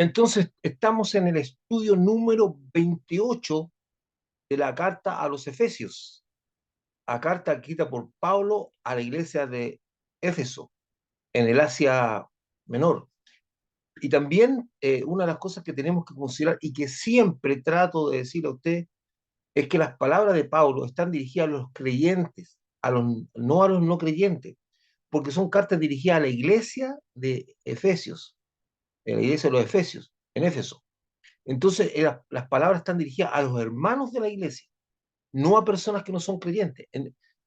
Entonces, estamos en el estudio número 28 de la carta a los Efesios, la carta escrita por Pablo a la iglesia de Éfeso, en el Asia Menor. Y también una de las cosas que tenemos que considerar y que siempre trato de decir a usted es que las palabras de Pablo están dirigidas a los creyentes, no a los no creyentes, porque son cartas dirigidas a la iglesia de Efesios, en la iglesia de los Efesios, en Éfeso. Entonces, las palabras están dirigidas a los hermanos de la iglesia, no a personas que no son creyentes.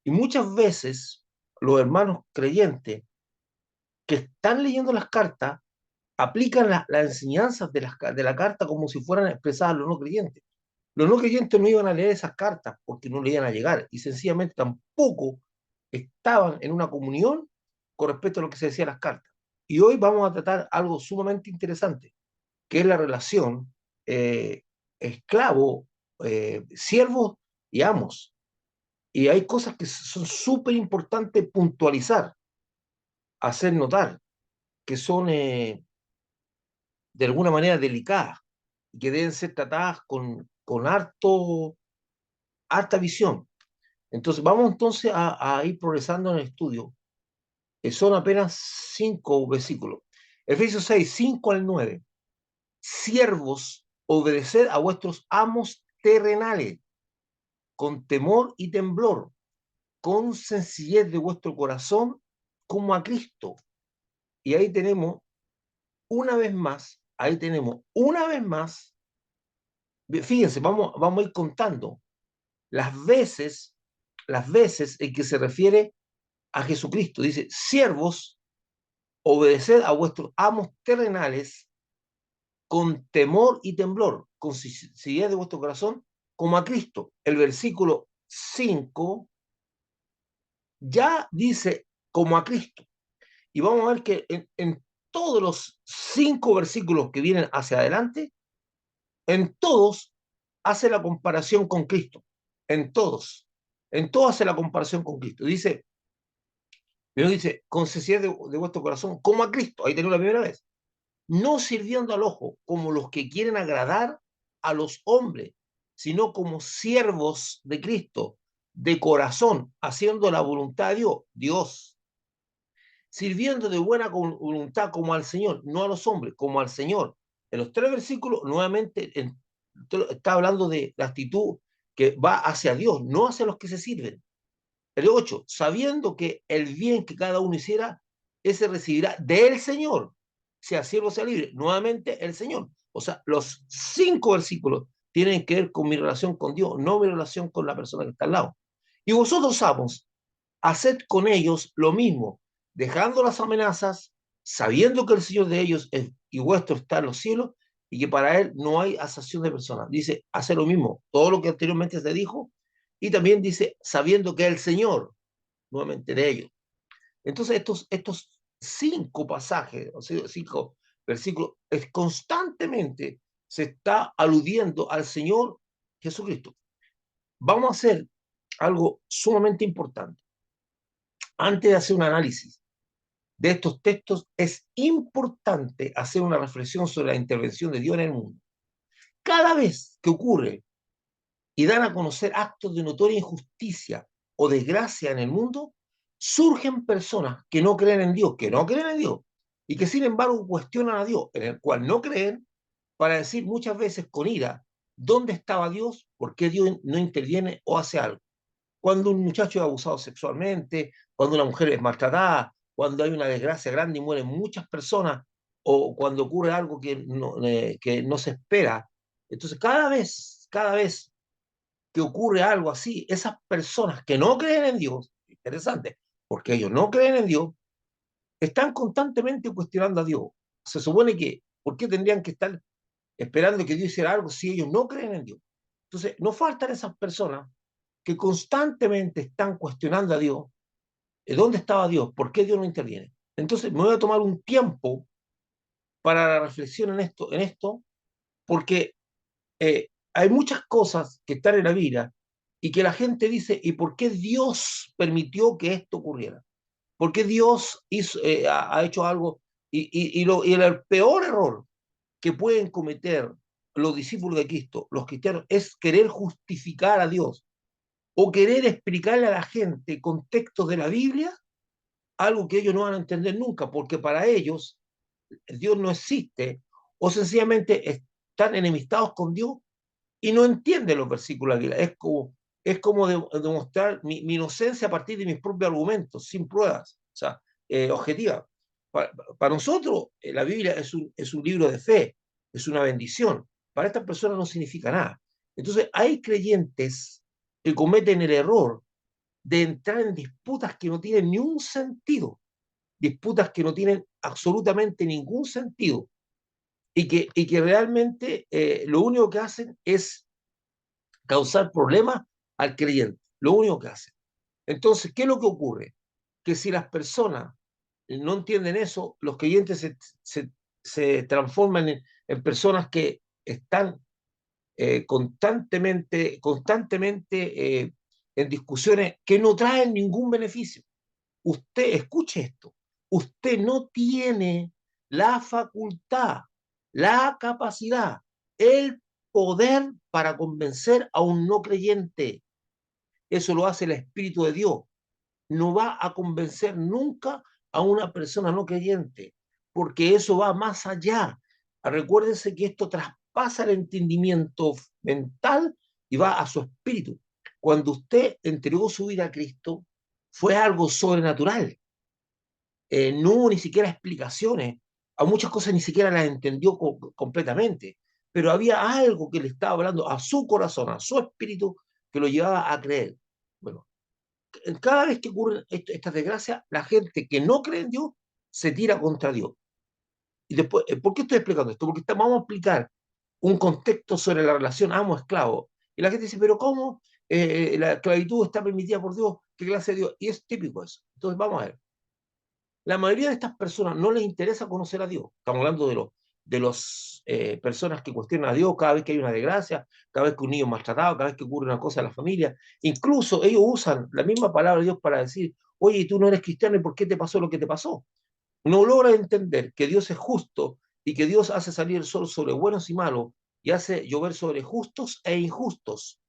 Y muchas veces los hermanos creyentes que están leyendo las cartas aplican las enseñanzas de la carta como si fueran expresadas los no creyentes. Los no creyentes no iban a leer esas cartas porque no le iban a llegar y sencillamente tampoco estaban en una comunión con respecto a lo que se decía en las cartas. Y hoy vamos a tratar algo sumamente interesante, que es la relación eh, esclavo, siervos y amos. Y hay cosas que son súper importantes puntualizar, hacer notar, que son de alguna manera delicadas y que deben ser tratadas con harta visión. Entonces, vamos entonces a ir progresando en el estudio. Son apenas 5 versículos. Efesios 6, 5 al 9. Siervos, obedeced a vuestros amos terrenales con temor y temblor, con sencillez de vuestro corazón, como a Cristo. Y ahí tenemos una vez más, fíjense, vamos a ir contando las veces en que se refiere a Jesucristo. Dice, siervos, obedeced a vuestros amos terrenales con temor y temblor, con sinceridad de vuestro corazón, como a Cristo. El versículo 5 ya dice como a Cristo. Y vamos a ver que en todos los 5 versículos que vienen hacia adelante, en todos hace la comparación con Cristo. En todos hace la comparación con Cristo. Dice, con sinceridad de vuestro corazón, como a Cristo. Ahí tenemos la primera vez. No sirviendo al ojo como los que quieren agradar a los hombres, sino como siervos de Cristo, de corazón, haciendo la voluntad de Dios, sirviendo de buena voluntad como al Señor, no a los hombres, como al Señor. En los 3 versículos, nuevamente, está hablando de la actitud que va hacia Dios, no hacia los que se sirven. El 8, sabiendo que el bien que cada uno hiciera, ese recibirá del Señor, sea siervo, sea libre. Nuevamente, el Señor. O sea, los 5 versículos tienen que ver con mi relación con Dios, no mi relación con la persona que está al lado. Y vosotros, amos, haced con ellos lo mismo, dejando las amenazas, sabiendo que el Señor de ellos es, y vuestro está en los cielos, y que para él no hay acepción de personas. Dice, hace lo mismo, todo lo que anteriormente se dijo, y también dice, sabiendo que el Señor, nuevamente de ellos. Entonces, estos 5 pasajes, o sea, 5 versículos, constantemente se está aludiendo al Señor Jesucristo. Vamos a hacer algo sumamente importante. Antes de hacer un análisis de estos textos, es importante hacer una reflexión sobre la intervención de Dios en el mundo. Cada vez que ocurre y dan a conocer actos de notoria injusticia o desgracia en el mundo, surgen personas que no creen en Dios, y que sin embargo cuestionan a Dios, en el cual no creen, para decir muchas veces con ira, ¿dónde estaba Dios? ¿Por qué Dios no interviene o hace algo? Cuando un muchacho es abusado sexualmente, cuando una mujer es maltratada, cuando hay una desgracia grande y mueren muchas personas, o cuando ocurre algo que no se espera. Entonces, cada vez que ocurre algo así, esas personas que no creen en Dios, interesante, porque ellos no creen en Dios, están constantemente cuestionando a Dios. Se supone que, ¿por qué tendrían que estar esperando que Dios hiciera algo si ellos no creen en Dios? Entonces, no faltan esas personas que constantemente están cuestionando a Dios. ¿Dónde estaba Dios? ¿Por qué Dios no interviene? Entonces, me voy a tomar un tiempo para la reflexión en esto, porque hay muchas cosas que están en la vida y que la gente dice, ¿y por qué Dios permitió que esto ocurriera? ¿Por qué Dios ha hecho algo? Y el peor error que pueden cometer los discípulos de Cristo, los cristianos, es querer justificar a Dios o querer explicarle a la gente contextos de la Biblia, algo que ellos no van a entender nunca, porque para ellos Dios no existe, o sencillamente están enemistados con Dios y no entienden los versículos de la Biblia. Es como demostrar mi inocencia a partir de mis propios argumentos, sin pruebas, o sea, objetivas. Para nosotros, la Biblia es un libro de fe, es una bendición. Para estas personas no significa nada. Entonces, hay creyentes que cometen el error de entrar en disputas que no tienen ni un sentido, disputas que no tienen absolutamente ningún sentido y que realmente lo único que hacen es causar problemas al creyente, lo único que hacen. Entonces, ¿qué es lo que ocurre? Que si las personas no entienden eso, los creyentes se transforman en personas que están constantemente en discusiones que no traen ningún beneficio. Usted, escuche esto, usted no tiene la facultad, la capacidad, el poder para convencer a un no creyente. Eso lo hace el Espíritu de Dios. No va a convencer nunca a una persona no creyente, porque eso va más allá. Recuérdense que esto traspasa el entendimiento mental y va a su espíritu. Cuando usted entregó su vida a Cristo, fue algo sobrenatural. No hubo ni siquiera explicaciones. A muchas cosas ni siquiera las entendió completamente, pero había algo que le estaba hablando a su corazón, a su espíritu, que lo llevaba a creer. Bueno, cada vez que ocurren estas desgracias, la gente que no cree en Dios se tira contra Dios. Y después, ¿por qué estoy explicando esto? Porque vamos a explicar un contexto sobre la relación amo-esclavo. Y la gente dice, pero ¿cómo? La esclavitud está permitida por Dios, ¿qué clase de Dios? Y es típico eso. Entonces vamos a ver. La mayoría de estas personas no les interesa conocer a Dios. Estamos hablando de los personas que cuestionan a Dios cada vez que hay una desgracia, cada vez que un niño es maltratado, cada vez que ocurre una cosa en la familia. Incluso ellos usan la misma palabra de Dios para decir, oye, tú no eres cristiano y ¿por qué te pasó lo que te pasó? No logra entender que Dios es justo y que Dios hace salir el sol sobre buenos y malos y hace llover sobre justos e injustos.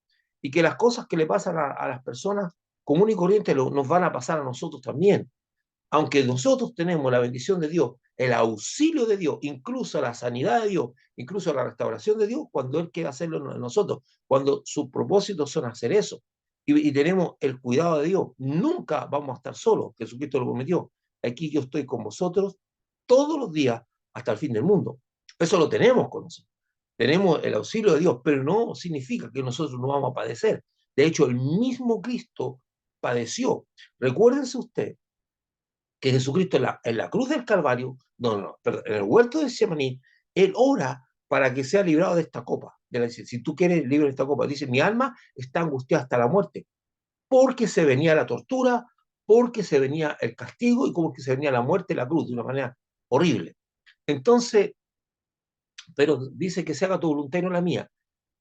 Y que las cosas que le pasan a las personas comunes y corrientes nos van a pasar a nosotros también, aunque nosotros tenemos la bendición de Dios, el auxilio de Dios, incluso la sanidad de Dios, incluso la restauración de Dios, cuando Él quiere hacerlo en nosotros, cuando sus propósitos son hacer eso, y tenemos el cuidado de Dios, nunca vamos a estar solos, Jesucristo lo prometió. Aquí yo estoy con vosotros todos los días hasta el fin del mundo. Eso lo tenemos con nosotros. Tenemos el auxilio de Dios, pero no significa que nosotros no vamos a padecer. De hecho, el mismo Cristo padeció. Recuérdense usted que Jesucristo en la cruz del Calvario, no, perdón, en el huerto de Getsemaní, Él ora para que sea librado de esta copa. Si tú quieres libre de esta copa, dice, mi alma está angustiada hasta la muerte, porque se venía la tortura, porque se venía el castigo y como que se venía la muerte en la cruz de una manera horrible. Entonces, pero dice que se haga tu voluntad y no la mía.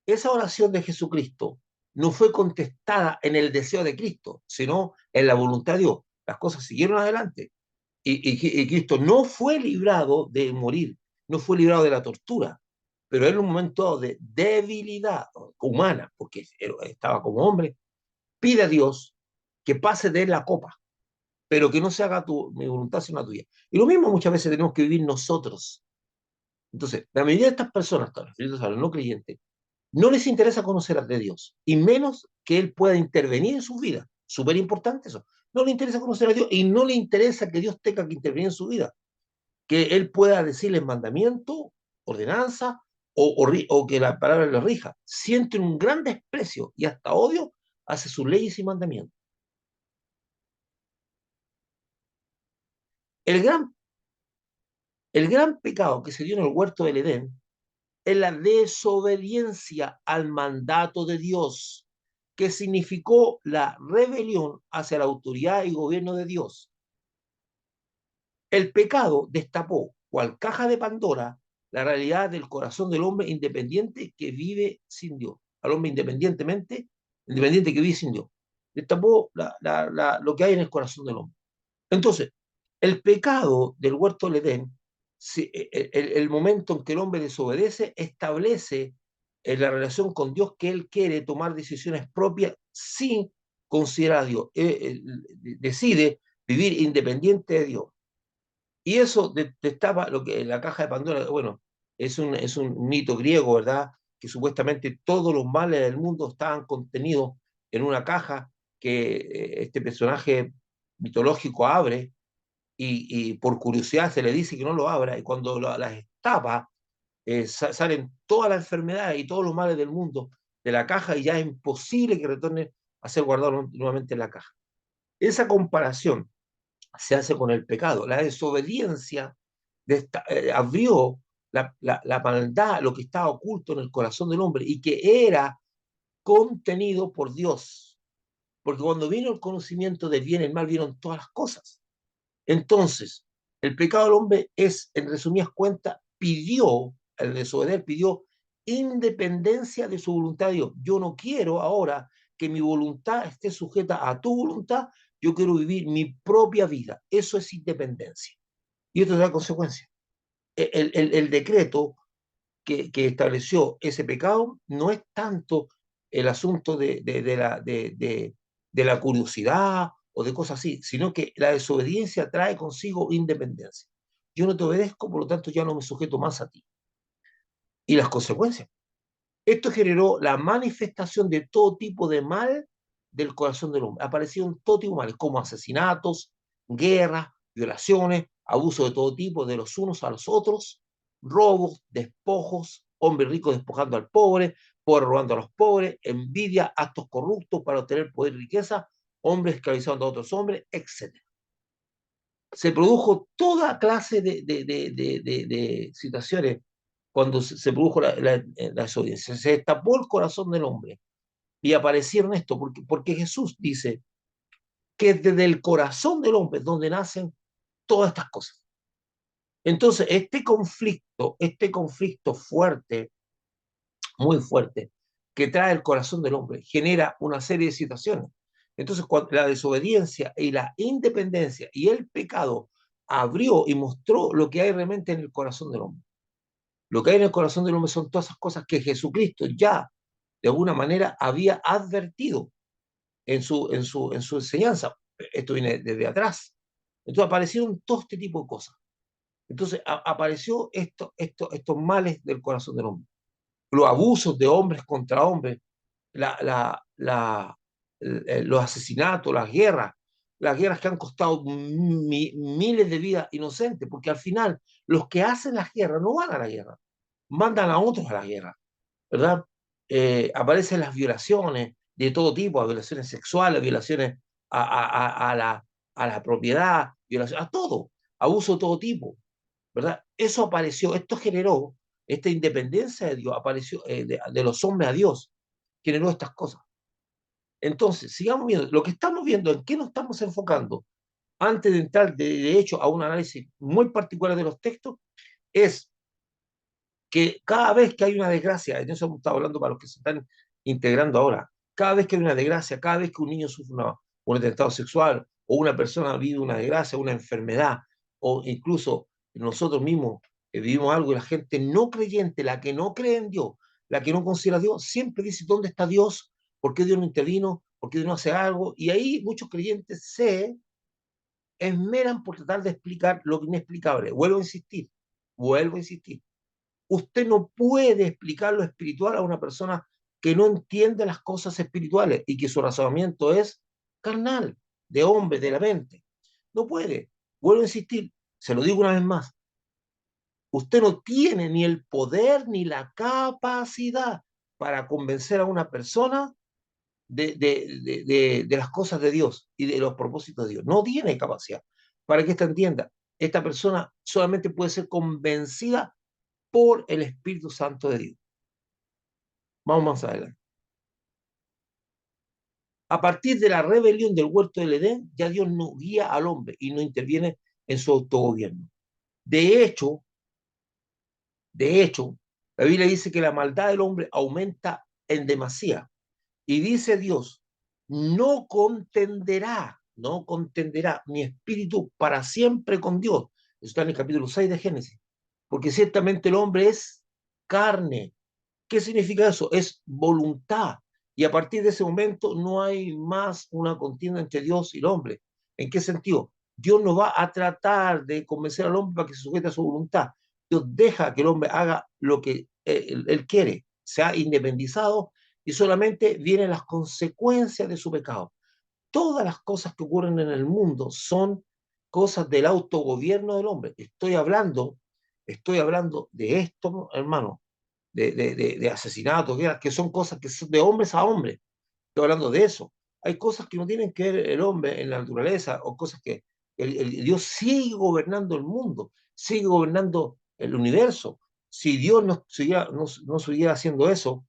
Esa oración de Jesucristo no fue contestada en el deseo de Cristo, sino en la voluntad de Dios. Las cosas siguieron adelante. Y Cristo no fue librado de morir, no fue librado de la tortura, pero en un momento de debilidad humana, porque estaba como hombre, pide a Dios que pase de él la copa, pero que no se haga mi voluntad sino la tuya. Y lo mismo muchas veces tenemos que vivir nosotros. Entonces, la mayoría de estas personas, referidos a los no creyentes, no les interesa conocer de Dios, y menos que Él pueda intervenir en sus vidas. Súper importante eso. No le interesa conocer a Dios y no le interesa que Dios tenga que intervenir en su vida, que Él pueda decirles mandamiento, ordenanza o que la palabra le rija. Sienten un gran desprecio y hasta odio hacia sus leyes y mandamientos. El gran, el gran pecado que se dio en el huerto del Edén es la desobediencia al mandato de Dios, que significó la rebelión hacia la autoridad y gobierno de Dios. El pecado destapó, cual caja de Pandora, la realidad del corazón del hombre independiente que vive sin Dios, al hombre independiente que vive sin Dios. Destapó lo que hay en el corazón del hombre. Entonces, el pecado del huerto del Edén el momento en que el hombre desobedece, establece en la relación con Dios que él quiere tomar decisiones propias sin considerar a Dios. Decide vivir independiente de Dios. Y eso destapa lo que la caja de Pandora, bueno, es un mito griego, ¿verdad? Que supuestamente todos los males del mundo estaban contenidos en una caja que este personaje mitológico abre y por curiosidad se le dice que no lo abra y cuando las tapa salen todas las enfermedades y todos los males del mundo de la caja y ya es imposible que retorne a ser guardado nuevamente en la caja. Esa comparación se hace con el pecado. La desobediencia abrió la maldad, lo que estaba oculto en el corazón del hombre y que era contenido por Dios. Porque cuando vino el conocimiento del bien y el mal, vieron todas las cosas. Entonces, el pecado del hombre es, en resumidas cuentas, el desobedecer pidió independencia de su voluntad de Dios. Yo no quiero ahora que mi voluntad esté sujeta a tu voluntad, yo quiero vivir mi propia vida. Eso es independencia. Y esto da consecuencia. El decreto que estableció ese pecado no es tanto el asunto de la curiosidad o de cosas así, sino que la desobediencia trae consigo independencia. Yo no te obedezco, por lo tanto ya no me sujeto más a ti. Y las consecuencias. Esto generó la manifestación de todo tipo de mal del corazón del hombre. Aparecieron todo tipo de males, como asesinatos, guerras, violaciones, abuso de todo tipo de los unos a los otros, robos, despojos, hombres ricos despojando al pobre, pobres robando a los pobres, envidia, actos corruptos para obtener poder y riqueza, hombres esclavizando a otros hombres, etc. Se produjo toda clase de situaciones cuando se produjo la desobediencia. Se destapó el corazón del hombre y aparecieron esto, porque Jesús dice que es desde el corazón del hombre donde nacen todas estas cosas. Entonces, este conflicto fuerte, muy fuerte, que trae el corazón del hombre, genera una serie de situaciones. Entonces, cuando la desobediencia y la independencia y el pecado abrió y mostró lo que hay realmente en el corazón del hombre. Lo que hay en el corazón del hombre son todas esas cosas que Jesucristo ya, de alguna manera, había advertido en su enseñanza. Esto viene desde atrás. Entonces aparecieron todo este tipo de cosas. Entonces apareció estos males del corazón del hombre. Los abusos de hombres contra hombres, la, la, la, los asesinatos, las guerras que han costado miles de vidas inocentes, porque al final los que hacen las guerras no van a la guerra, mandan a otros a la guerra, ¿verdad? Aparecen las violaciones de todo tipo, violaciones sexuales, violaciones a la propiedad, violaciones, a todo, abuso de todo tipo, ¿verdad? Eso apareció, esto generó, esta independencia de Dios apareció de los hombres a Dios, generó estas cosas. Entonces, sigamos viendo, lo que estamos viendo, en qué nos estamos enfocando, antes de entrar de hecho a un análisis muy particular de los textos, es que cada vez que hay una desgracia, en eso hemos estado hablando para los que se están integrando ahora, cada vez que hay una desgracia, cada vez que un niño sufre un atentado sexual o una persona vive una desgracia, una enfermedad, o incluso nosotros mismos vivimos algo y la gente no creyente, la que no cree en Dios, la que no considera a Dios, siempre dice, ¿dónde está Dios? ¿Por qué Dios no intervino? ¿Por qué Dios no hace algo? Y ahí muchos creyentes se esmeran por tratar de explicar lo inexplicable. Vuelvo a insistir. Usted no puede explicar lo espiritual a una persona que no entiende las cosas espirituales y que su razonamiento es carnal, de hombre, de la mente. No puede. Vuelvo a insistir, se lo digo una vez más. Usted no tiene ni el poder ni la capacidad para convencer a una persona de las cosas de Dios y de los propósitos de Dios. No tiene capacidad. Para que esta entienda, esta persona solamente puede ser convencida por el Espíritu Santo de Dios. Vamos más adelante. A partir de la rebelión del huerto del Edén, ya Dios no guía al hombre y no interviene en su autogobierno. De hecho, de hecho, la Biblia dice que la maldad del hombre aumenta en demasía. Y dice Dios, no contenderá mi espíritu para siempre con Dios. Eso está en el capítulo 6 de Génesis. porque ciertamente el hombre es carne. ¿Qué significa eso? Es voluntad. Y a partir de ese momento no hay más una contienda entre Dios y el hombre. ¿En qué sentido? Dios no va a tratar de convencer al hombre para que se sujete a su voluntad. Dios deja que el hombre haga lo que él quiere, se ha independizado y solamente vienen las consecuencias de su pecado. Todas las cosas que ocurren en el mundo son cosas del autogobierno del hombre. Estoy hablando de esto, hermano, de asesinatos, que son cosas que son de hombres a hombres. Estoy hablando de eso. Hay cosas que no tienen que ver el hombre en la naturaleza o cosas que Dios sigue gobernando el mundo, sigue gobernando el universo. Si Dios no siguiera haciendo eso,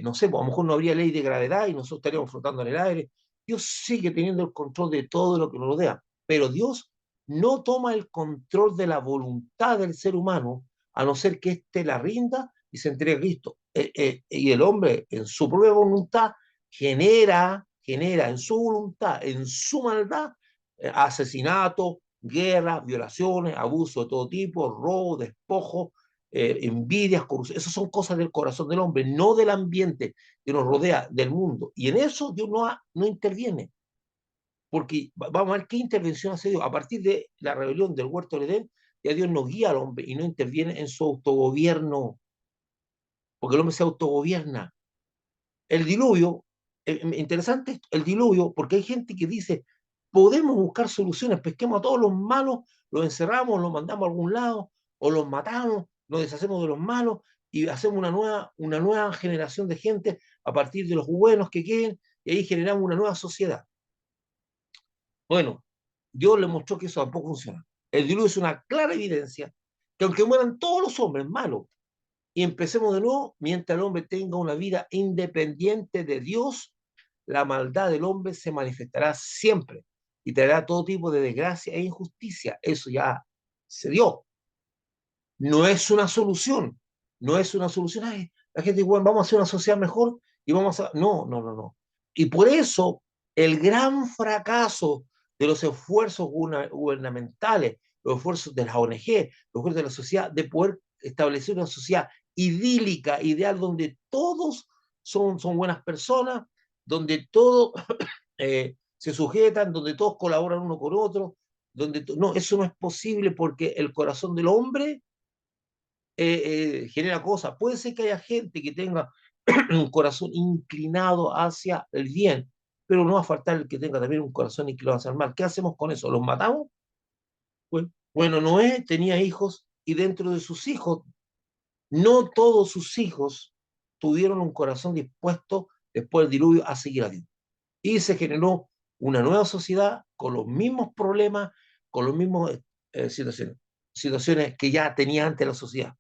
no sé, pues a lo mejor no habría ley de gravedad y nosotros estaríamos flotando en el aire. Dios sigue teniendo el control de todo lo que nos rodea, pero Dios no toma el control de la voluntad del ser humano, a no ser que éste la rinda y se entregue a Cristo. Y el hombre, en su propia voluntad, genera en su voluntad, en su maldad, asesinato, guerra, violaciones, abuso de todo tipo, robo, despojo, envidias, corrupción. Esas son cosas del corazón del hombre, no del ambiente que nos rodea, del mundo. Y en eso Dios no interviene, porque vamos a ver qué intervención hace Dios. A partir de la rebelión del huerto del Edén, ya Dios no guía al hombre y no interviene en su autogobierno, porque el hombre se autogobierna. El diluvio, interesante esto, el diluvio, porque hay gente que dice, podemos buscar soluciones, pesquemos a todos los malos, los encerramos, los mandamos a algún lado, o los matamos, nos deshacemos de los malos y hacemos una nueva generación de gente a partir de los buenos que queden, y ahí generamos una nueva sociedad. Bueno, Dios le mostró que eso tampoco funciona. El diluvio es una clara evidencia que aunque mueran todos los hombres malos, y empecemos de nuevo, mientras el hombre tenga una vida independiente de Dios, la maldad del hombre se manifestará siempre y traerá todo tipo de desgracia e injusticia. Eso ya se dio. No es una solución. No es una solución. Ay, la gente dice, bueno, vamos a hacer una sociedad mejor y vamos a... No, no, no, no. Y por eso el gran fracaso de los esfuerzos gubernamentales, los esfuerzos de las ONG, los esfuerzos de la sociedad, de poder establecer una sociedad idílica, ideal, donde todos son buenas personas, donde todos se sujetan, donde todos colaboran uno con otro, no, eso no es posible porque el corazón del hombre genera cosas. Puede ser que haya gente que tenga un corazón inclinado hacia el bien, pero no va a faltar el que tenga también un corazón inclinado hacia el mal. ¿Qué hacemos con eso? ¿Los matamos? Bueno, Noé tenía hijos y dentro de sus hijos, no todos sus hijos tuvieron un corazón dispuesto después del diluvio a seguir a Dios. Y se generó una nueva sociedad con los mismos problemas, con las mismas situaciones que ya tenía antes la sociedad.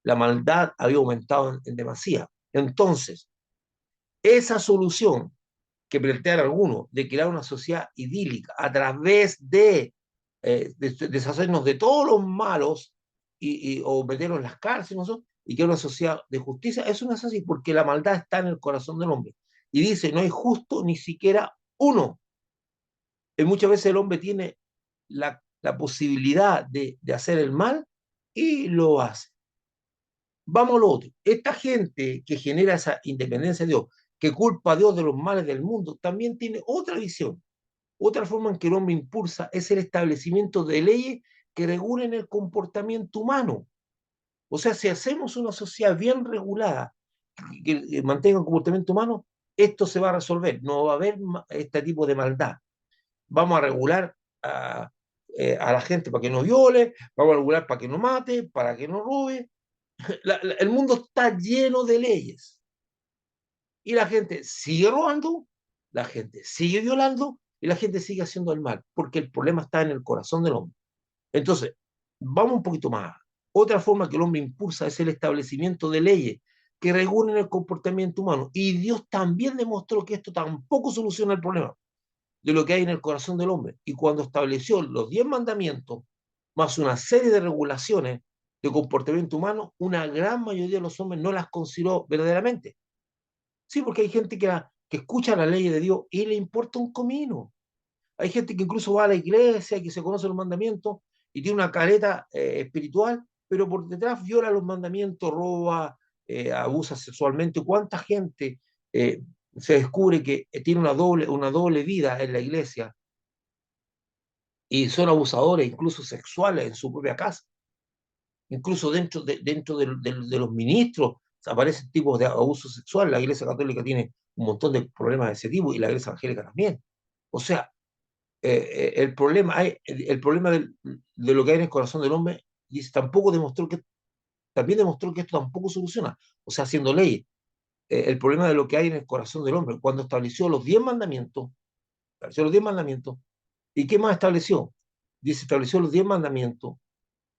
La maldad había aumentado en demasía. Entonces, esa solución que plantean algunos de crear una sociedad idílica a través de deshacernos de todos los malos o meternos en las cárceles, ¿no? Y crear una sociedad de justicia, eso no es así, porque la maldad está en el corazón del hombre. Y dice, no hay justo ni siquiera uno. Y muchas veces el hombre tiene la posibilidad de hacer el mal y lo hace. Vamos a lo otro. Esta gente que genera esa independencia de Dios, que culpa a Dios de los males del mundo, también tiene otra visión. Otra forma en que el hombre impulsa es el establecimiento de leyes que regulen el comportamiento humano. O sea, si hacemos una sociedad bien regulada, que mantenga un comportamiento humano, esto se va a resolver. No va a haber este tipo de maldad. Vamos a regular a la gente para que no viole, vamos a regular para que no mate, para que no robe. El mundo está lleno de leyes y la gente sigue robando, la gente sigue violando y la gente sigue haciendo el mal, porque el problema está en el corazón del hombre. Entonces, vamos un poquito más. Otra forma que el hombre impulsa es el establecimiento de leyes que regulen el comportamiento humano. Y Dios también demostró que esto tampoco soluciona el problema de lo que hay en el corazón del hombre. Y cuando estableció los 10 mandamientos, más una serie de regulaciones de comportamiento humano, una gran mayoría de los hombres no las consideró verdaderamente. Sí, porque hay gente que escucha la ley de Dios y le importa un comino. Hay gente que incluso va a la iglesia, que se conoce los mandamientos y tiene una careta espiritual, pero por detrás viola los mandamientos, roba, abusa sexualmente. ¿Cuánta gente se descubre que tiene una doble vida en la iglesia y son abusadores, incluso sexuales, en su propia casa? Incluso dentro de los ministros aparecen tipos de abuso sexual. La Iglesia Católica tiene un montón de problemas de ese tipo y la Iglesia Evangélica también. O sea, el problema de lo que hay en el corazón del hombre dice, también demostró que esto tampoco soluciona. O sea, haciendo leyes. El problema de lo que hay en el corazón del hombre, cuando estableció los 10 mandamientos, ¿y qué más estableció? Dice, estableció los 10 mandamientos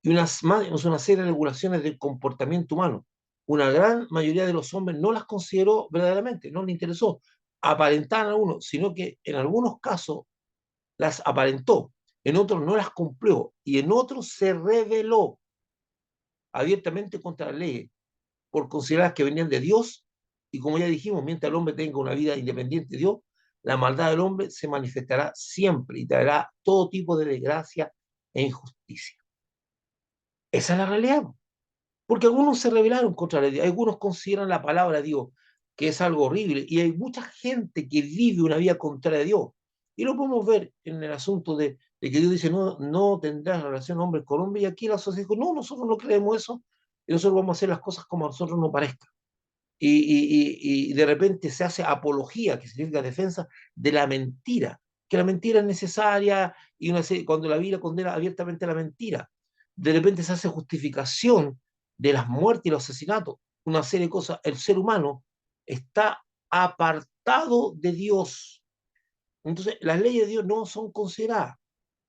y una serie de regulaciones del comportamiento humano. Una gran mayoría de los hombres no las consideró verdaderamente, no les interesó aparentar a uno, sino que en algunos casos las aparentó, en otros no las cumplió y en otros se rebeló abiertamente contra las leyes por considerar que venían de Dios y como ya dijimos, mientras el hombre tenga una vida independiente de Dios, la maldad del hombre se manifestará siempre y traerá todo tipo de desgracia e injusticia. Esa es la realidad. Porque algunos se rebelaron contra la Dios, algunos consideran la palabra de Dios que es algo horrible, y hay mucha gente que vive una vida contraria a Dios. Y lo podemos ver en el asunto de que Dios dice, no, no tendrás relación hombre con hombre, y aquí la sociedad dijo, no, nosotros no creemos eso, y nosotros vamos a hacer las cosas como a nosotros nos parezca. Y de repente se hace apología, que significa defensa, de la mentira, que la mentira es necesaria, y cuando la Biblia condena abiertamente la mentira, de repente se hace justificación de las muertes y los asesinatos, una serie de cosas. El ser humano está apartado de Dios. Entonces, las leyes de Dios no son consideradas.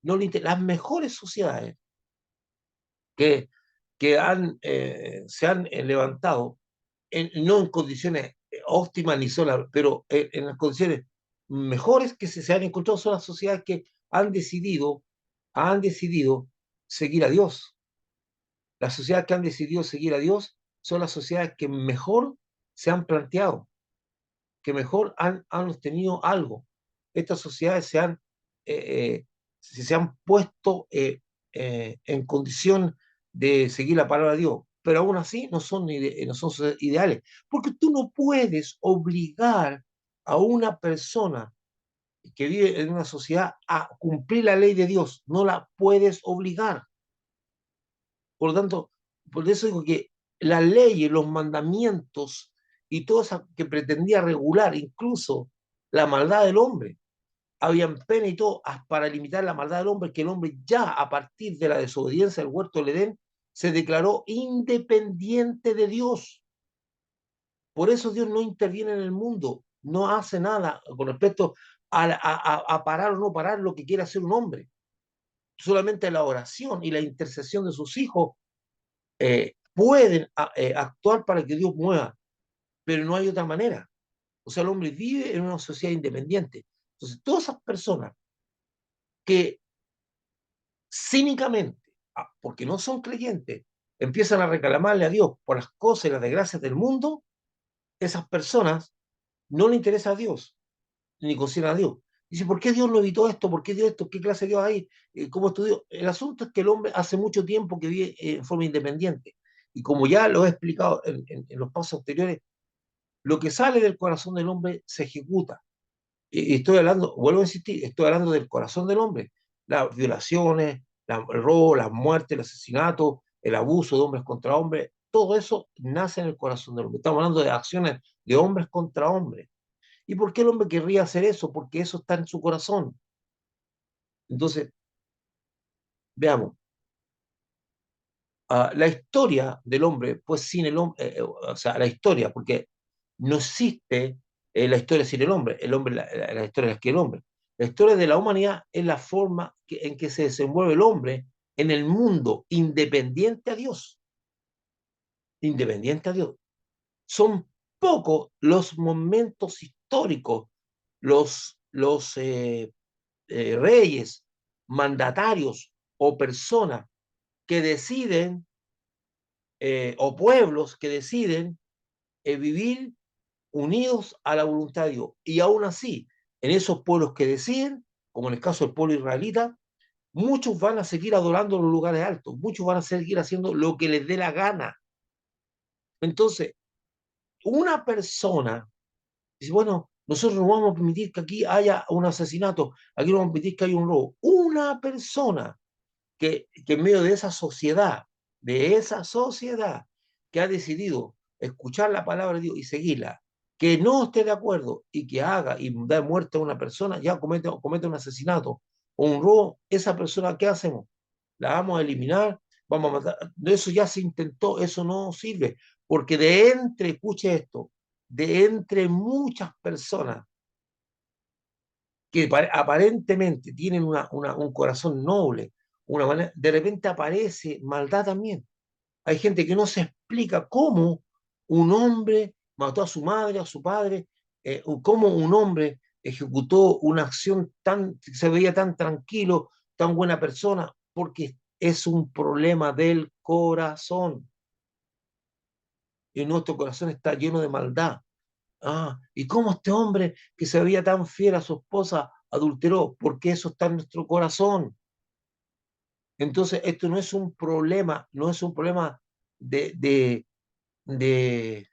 No las mejores sociedades que, se han levantado no en condiciones óptimas ni solas, pero en las condiciones mejores que se han encontrado son las sociedades que han decidido seguir a Dios. Las sociedades que han decidido seguir a Dios son las sociedades que mejor se han planteado, que mejor han obtenido algo. Estas sociedades se han puesto en condición de seguir la palabra de Dios, pero aún así no son ideales, porque tú no puedes obligar a una persona que vive en una sociedad a cumplir la ley de Dios, no la puedes obligar. Por lo tanto, por eso digo que las leyes, los mandamientos y todo eso que pretendía regular incluso la maldad del hombre, habían pena y todo para limitar la maldad del hombre, que el hombre ya a partir de la desobediencia del huerto del Edén se declaró independiente de Dios. Por eso Dios no interviene en el mundo, no hace nada con respecto a parar o no parar lo que quiere hacer un hombre. Solamente la oración y la intercesión de sus hijos pueden actuar para que Dios mueva, pero no hay otra manera. O sea, el hombre vive en una sociedad independiente. Entonces, todas esas personas que cínicamente, porque no son creyentes, empiezan a reclamarle a Dios por las cosas y las desgracias del mundo, esas personas no le interesa a Dios, ni consideran a Dios. Dice, ¿por qué Dios no evitó esto? ¿Por qué Dios esto? ¿Qué clase de Dios hay? ¿Cómo estudió? El asunto es que el hombre hace mucho tiempo que vive en forma independiente. Y como ya lo he explicado en los pasos anteriores, lo que sale del corazón del hombre se ejecuta. Y estoy hablando, vuelvo a insistir, estoy hablando del corazón del hombre. Las violaciones, el robo, las muertes, el asesinato, el abuso de hombres contra hombres, todo eso nace en el corazón del hombre. Estamos hablando de acciones de hombres contra hombres. ¿Y por qué el hombre querría hacer eso? Porque eso está en su corazón. Entonces, veamos, la historia del hombre, pues sin el hombre, o sea, la historia, porque no existe la historia sin el hombre la historia es que el hombre. La historia de la humanidad es la forma en que se desenvuelve el hombre en el mundo independiente a Dios. Independiente a Dios. Son pocos los momentos históricos, los reyes, mandatarios o personas que deciden, o pueblos que deciden vivir unidos a la voluntad de Dios. Y aún así, en esos pueblos que deciden, como en el caso del pueblo israelita, Muchos van a seguir adorando los lugares altos, muchos van a seguir haciendo lo que les dé la gana. Entonces, una persona dice, bueno, nosotros no vamos a permitir que aquí haya un asesinato, aquí no vamos a permitir que haya un robo. Una persona que en medio de esa sociedad que ha decidido escuchar la palabra de Dios y seguirla, que no esté de acuerdo y que haga y da muerte a una persona, ya comete un asesinato o un robo, esa persona, ¿qué hacemos? La vamos a eliminar, vamos a matar. Eso ya se intentó, eso no sirve, porque de entre, escuche esto, de entre muchas personas que aparentemente tienen un corazón noble, de repente aparece maldad también. Hay gente que no se explica cómo un hombre mató a su madre, a su padre, o cómo un hombre ejecutó una acción se veía tan tranquilo, tan buena persona, porque es un problema del corazón. Y nuestro corazón está lleno de maldad. Ah, ¿y cómo este hombre que se veía tan fiel a su esposa adulteró? Porque eso está en nuestro corazón. Entonces, esto no es un problema, no es un problema de, de, de,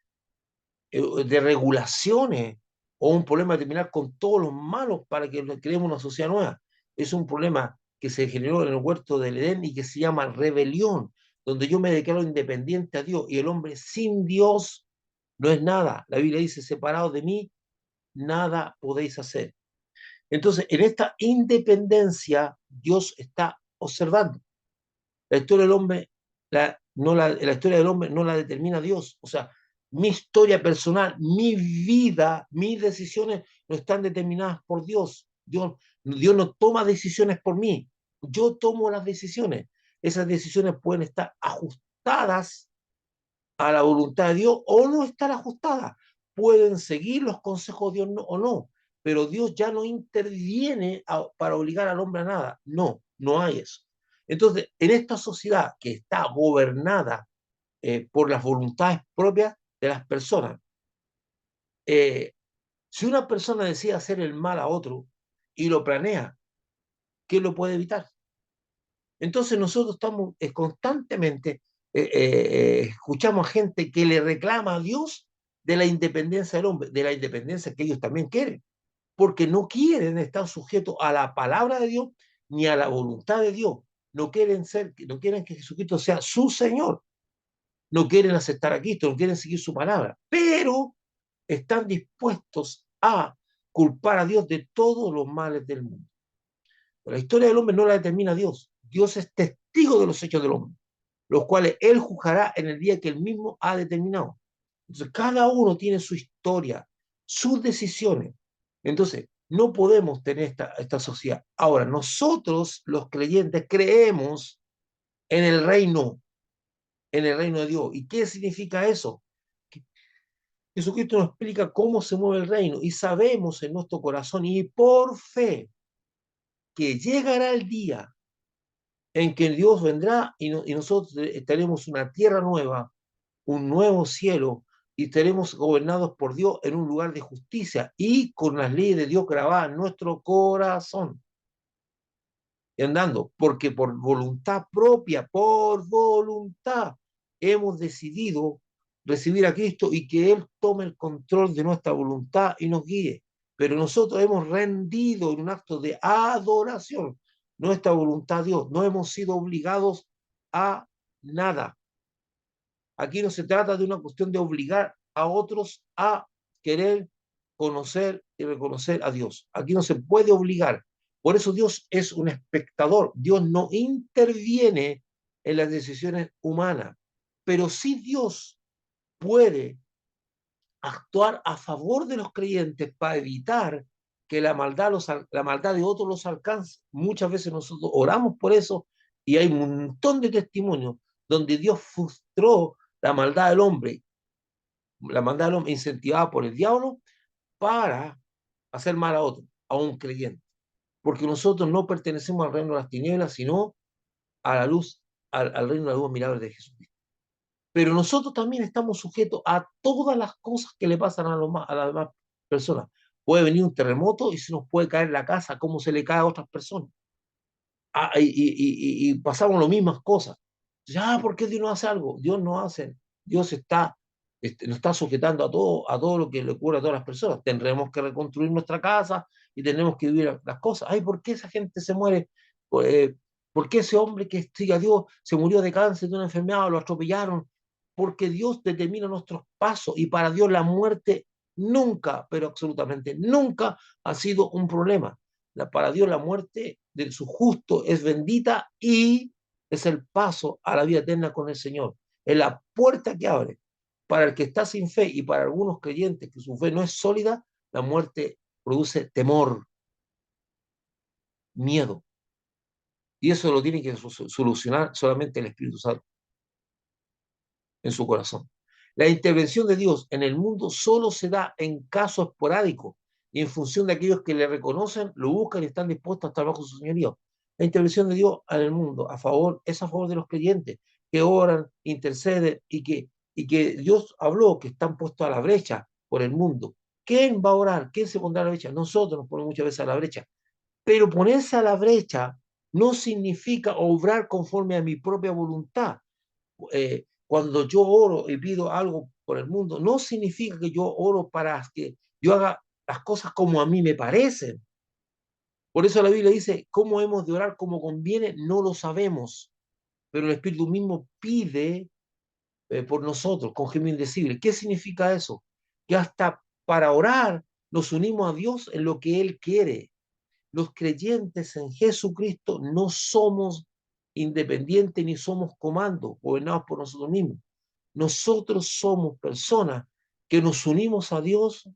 de regulaciones o un problema de terminar con todos los malos para que creemos una sociedad nueva. Es un problema que se generó en el huerto del Edén y que se llama rebelión, donde yo me declaro independiente a Dios y el hombre sin Dios no es nada. La Biblia dice, separados de mí, nada podéis hacer. Entonces, en esta independencia, Dios está observando. La historia del hombre, la historia del hombre no la determina Dios. O sea, mi historia personal, mi vida, mis decisiones no están determinadas por Dios. Dios no toma decisiones por mí. Yo tomo las decisiones. Esas decisiones pueden estar ajustadas a la voluntad de Dios o no estar ajustadas. Pueden seguir los consejos de Dios o no, pero Dios ya no interviene para obligar al hombre a nada. No, no hay eso. Entonces, en esta sociedad que está gobernada por las voluntades propias de las personas, eh, si una persona decide hacer el mal a otro y lo planea, ¿quién lo puede evitar? Entonces nosotros estamos constantemente, escuchamos a gente que le reclama a Dios de la independencia del hombre, de la independencia que ellos también quieren, porque no quieren estar sujetos a la palabra de Dios ni a la voluntad de Dios. No quieren que Jesucristo sea su Señor, no quieren aceptar a Cristo, no quieren seguir su palabra, pero están dispuestos a culpar a Dios de todos los males del mundo. La historia del hombre no la determina Dios. Dios es testigo de los hechos del hombre, los cuales él juzgará en el día que él mismo ha determinado. Entonces, cada uno tiene su historia, sus decisiones. Entonces, no podemos tener esta sociedad. Ahora, nosotros, los creyentes, creemos en en el reino de Dios. ¿Y qué significa eso? Que Jesucristo nos explica cómo se mueve el reino y sabemos en nuestro corazón y por fe que llegará el día en que Dios vendrá y nosotros estaremos una tierra nueva, un nuevo cielo, y estaremos gobernados por Dios en un lugar de justicia y con las leyes de Dios grabadas en nuestro corazón. Y andando, porque por voluntad, hemos decidido recibir a Cristo y que Él tome el control de nuestra voluntad y nos guíe. Pero nosotros hemos rendido en un acto de adoración nuestra voluntad a Dios. No hemos sido obligados a nada. Aquí no se trata de una cuestión de obligar a otros a querer conocer y reconocer a Dios. Aquí no se puede obligar. Por eso Dios es un espectador. Dios no interviene en las decisiones humanas. Pero sí Dios puede actuar a favor de los creyentes para evitar que la maldad de otros los alcance. Muchas veces nosotros oramos por eso y hay un montón de testimonios donde Dios frustró la maldad del hombre incentivada por el diablo para hacer mal a otro, a un creyente. Porque nosotros no pertenecemos al reino de las tinieblas, sino a la luz, al reino de la luz admirable de Jesucristo. Pero nosotros también estamos sujetos a todas las cosas que le pasan a las demás personas. Puede venir un terremoto y se nos puede caer la casa como se le cae a otras personas. y pasamos las mismas cosas. Ya, ¿por qué Dios no hace algo? Dios no hace, Dios está, nos está sujetando a todo lo que le ocurre a todas las personas. Tendremos que reconstruir nuestra casa y tenemos que vivir las cosas. Ay, ¿por qué esa gente se muere? Eh, ¿Por qué ese hombre que sigue a Dios se murió de cáncer, de una enfermedad, o lo atropellaron? Porque Dios determina nuestros pasos y para Dios la muerte nunca, pero absolutamente nunca ha sido un problema. Para Dios la muerte de su justo es bendita y es el paso a la vida eterna con el Señor. Es la puerta que abre. Para el que está sin fe y para algunos creyentes que su fe no es sólida, la muerte produce temor, miedo. Y eso lo tiene que solucionar solamente el Espíritu Santo en su corazón. La intervención de Dios en el mundo solo se da en casos esporádicos y en función de aquellos que le reconocen, lo buscan y están dispuestos a estar bajo su señorío. La intervención de Dios en el mundo es a favor de los creyentes que oran, interceden y que Dios habló que están puestos a la brecha por el mundo. ¿Quién va a orar? ¿Quién se pondrá a la brecha? Nosotros nos ponemos muchas veces a la brecha. Pero ponerse a la brecha no significa obrar conforme a mi propia voluntad. Cuando yo oro y pido algo por el mundo, no significa que yo oro para que yo haga las cosas como a mí me parecen. Por eso la Biblia dice, ¿cómo hemos de orar como conviene? No lo sabemos, pero el Espíritu mismo pide por nosotros con gemido indecible. ¿Qué significa eso? Que hasta para orar nos unimos a Dios en lo que Él quiere. Los creyentes en Jesucristo no somos independientes ni somos comandos gobernados por nosotros mismos. Nosotros somos personas que nos unimos a Dios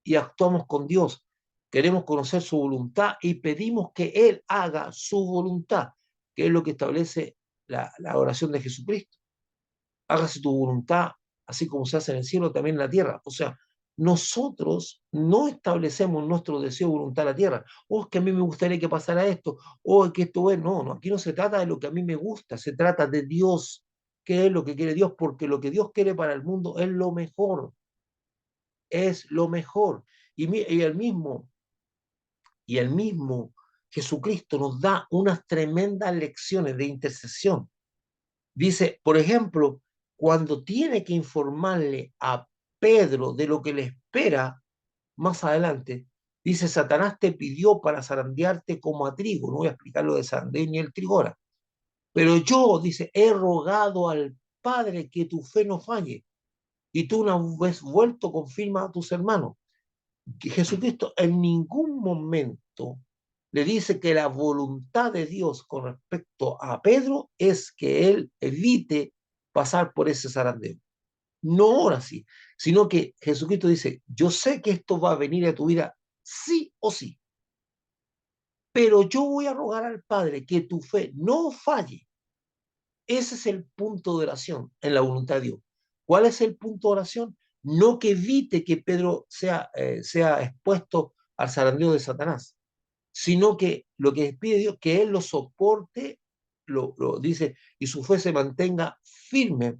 y actuamos con Dios. Queremos conocer su voluntad y pedimos que Él haga su voluntad, que es lo que establece la oración de Jesucristo. Hágase tu voluntad, así como se hace en el cielo, también en la tierra. O sea, nosotros no establecemos nuestro deseo de voluntad en la tierra. O es que a mí me gustaría que pasara esto, o es que esto es. No, no, aquí no se trata de lo que a mí me gusta, se trata de Dios. ¿Qué es lo que quiere Dios? Porque lo que Dios quiere para el mundo es lo mejor, es lo mejor. Y el mismo Jesucristo nos da unas tremendas lecciones de intercesión. Dice, por ejemplo, cuando tiene que informarle a Pedro de lo que le espera más adelante, dice, Satanás te pidió para zarandearte como a trigo. No voy a explicar lo de zarandeo ni el trigo ahora. Pero yo, dice, he rogado al Padre que tu fe no falle. Y tú una vez vuelto confirma a tus hermanos. Que Jesucristo en ningún momento le dice que la voluntad de Dios con respecto a Pedro es que él evite pasar por ese zarandeo. No ahora sí, sino que Jesucristo dice, yo sé que esto va a venir a tu vida sí o sí, pero yo voy a rogar al Padre que tu fe no falle. Ese es el punto de oración en la voluntad de Dios. ¿Cuál es el punto de oración? No que evite que Pedro sea expuesto al zarandeo de Satanás, sino que lo que pide Dios, que él lo soporte, lo dice, y su fe se mantenga firme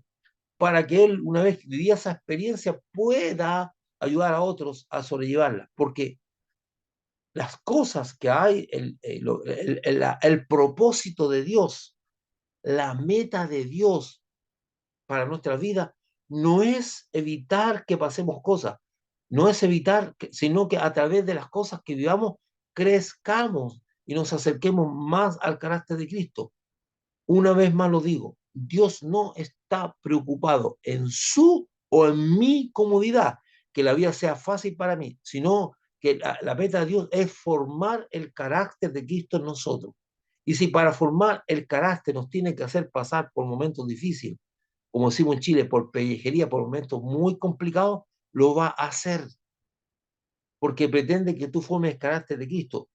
para que él, una vez vivida esa experiencia, pueda ayudar a otros a sobrellevarla. Porque las cosas que hay, el propósito de Dios, la meta de Dios para nuestra vida no es evitar que pasemos cosas, no es evitar, sino que a través de las cosas que vivamos crezcamos y nos acerquemos más al carácter de Cristo. Una vez más lo digo, Dios no está preocupado en su o en mi comodidad, que la vida sea fácil para mí, sino que la meta de Dios es formar el carácter de Cristo en nosotros. Y si para formar el carácter nos tiene que hacer pasar por momentos difíciles, como decimos en Chile, por pellejería, por momentos muy complicados, lo va a hacer, porque pretende que tú formes el carácter de Cristo,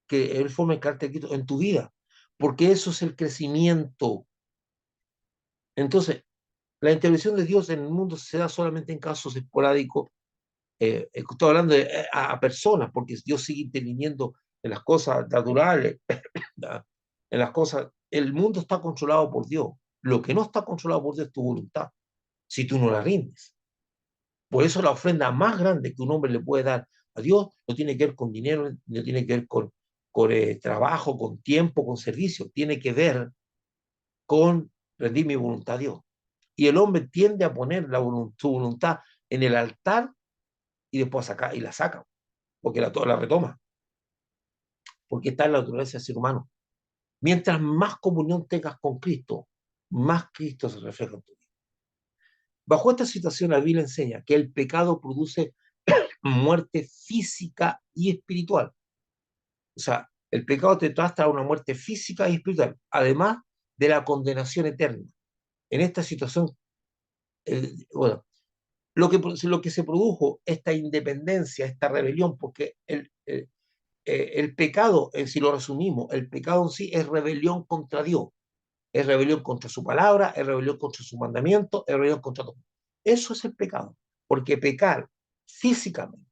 que Él forme el carácter de Cristo en tu vida, porque eso es el crecimiento. Entonces, la intervención de Dios en el mundo se da solamente en casos esporádicos. Estoy hablando a personas, porque Dios sigue interviniendo en las cosas naturales, en las cosas. El mundo está controlado por Dios. Lo que no está controlado por Dios es tu voluntad, si tú no la rindes. Por eso la ofrenda más grande que un hombre le puede dar a Dios no tiene que ver con dinero, no tiene que ver con con trabajo, con tiempo, con servicio. Tiene que ver con rendir mi voluntad a Dios. Y el hombre tiende a poner su voluntad en el altar y después y la saca, porque la retoma, porque está en la naturaleza del ser humano. Mientras más comunión tengas con Cristo, más Cristo se refleja en tu vida. Bajo esta situación, la Biblia enseña que el pecado produce muerte física y espiritual. O sea, el pecado te trata a una muerte física y espiritual, además de la condenación eterna. En esta situación, bueno, lo que se produjo, esta independencia, esta rebelión, porque el pecado, si lo resumimos, el pecado en sí es rebelión contra Dios, es rebelión contra su palabra, es rebelión contra su mandamiento, es rebelión contra todo. Eso es el pecado, porque pecar físicamente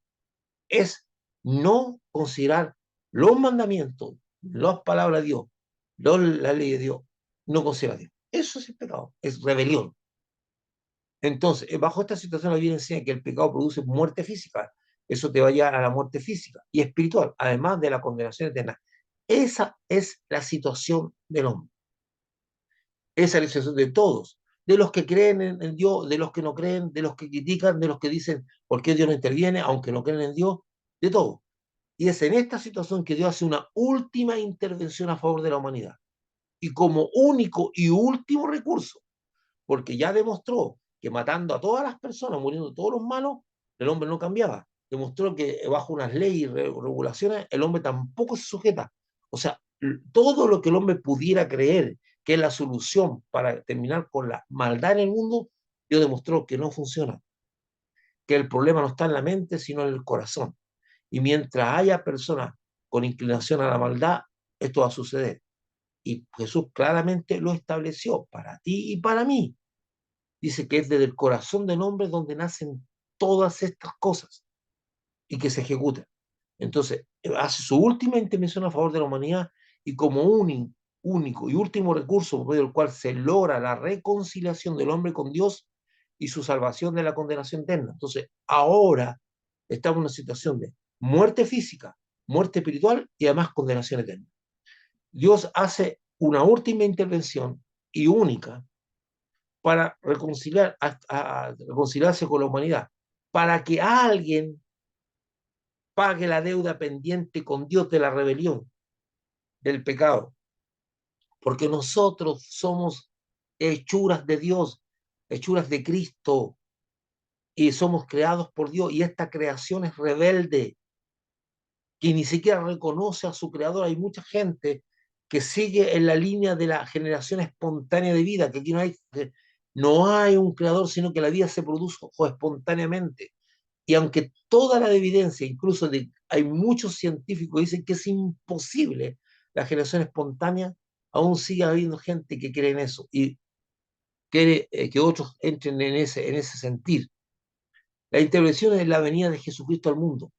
es no considerar los mandamientos, las palabras de Dios, la ley de Dios, no considerar a Dios. Eso es el pecado, es rebelión. Entonces, bajo esta situación la Biblia enseña que el pecado produce muerte física. Eso te va a llevar a la muerte física y espiritual, además de la condenación eterna. Esa es la situación del hombre. Esa es la situación de todos. De los que creen en Dios, de los que no creen, de los que critican, de los que dicen por qué Dios no interviene, aunque no creen en Dios, de todo. Y es en esta situación que Dios hace una última intervención a favor de la humanidad. Y como único y último recurso, porque ya demostró que matando a todas las personas, muriendo todos los malos, el hombre no cambiaba. Demostró que bajo unas leyes y regulaciones el hombre tampoco se sujeta. O sea, todo lo que el hombre pudiera creer que es la solución para terminar con la maldad en el mundo, Dios demostró que no funciona, que el problema no está en la mente, sino en el corazón. Y mientras haya personas con inclinación a la maldad, esto va a suceder. Y Jesús claramente lo estableció para ti y para mí. Dice que es desde el corazón del hombre donde nacen todas estas cosas y que se ejecutan. Entonces, hace su última intervención a favor de la humanidad y como único y último recurso por medio del cual se logra la reconciliación del hombre con Dios y su salvación de la condenación eterna. Entonces, ahora estamos en una situación de muerte física, muerte espiritual y además condenación eterna. Dios hace una última intervención y única para reconciliarse con la humanidad, para que alguien pague la deuda pendiente con Dios de la rebelión, del pecado, porque nosotros somos hechuras de Dios, hechuras de Cristo, y somos creados por Dios, y esta creación es rebelde, que ni siquiera reconoce a su creador. Hay mucha gente que sigue en la línea de la generación espontánea de vida, que aquí no hay un creador, sino que la vida se produjo espontáneamente. Y aunque toda la evidencia, incluso hay muchos científicos que dicen que es imposible la generación espontánea, aún sigue habiendo gente que cree en eso y quiere que otros entren en ese sentir. La intervención es la venida de Jesucristo al mundo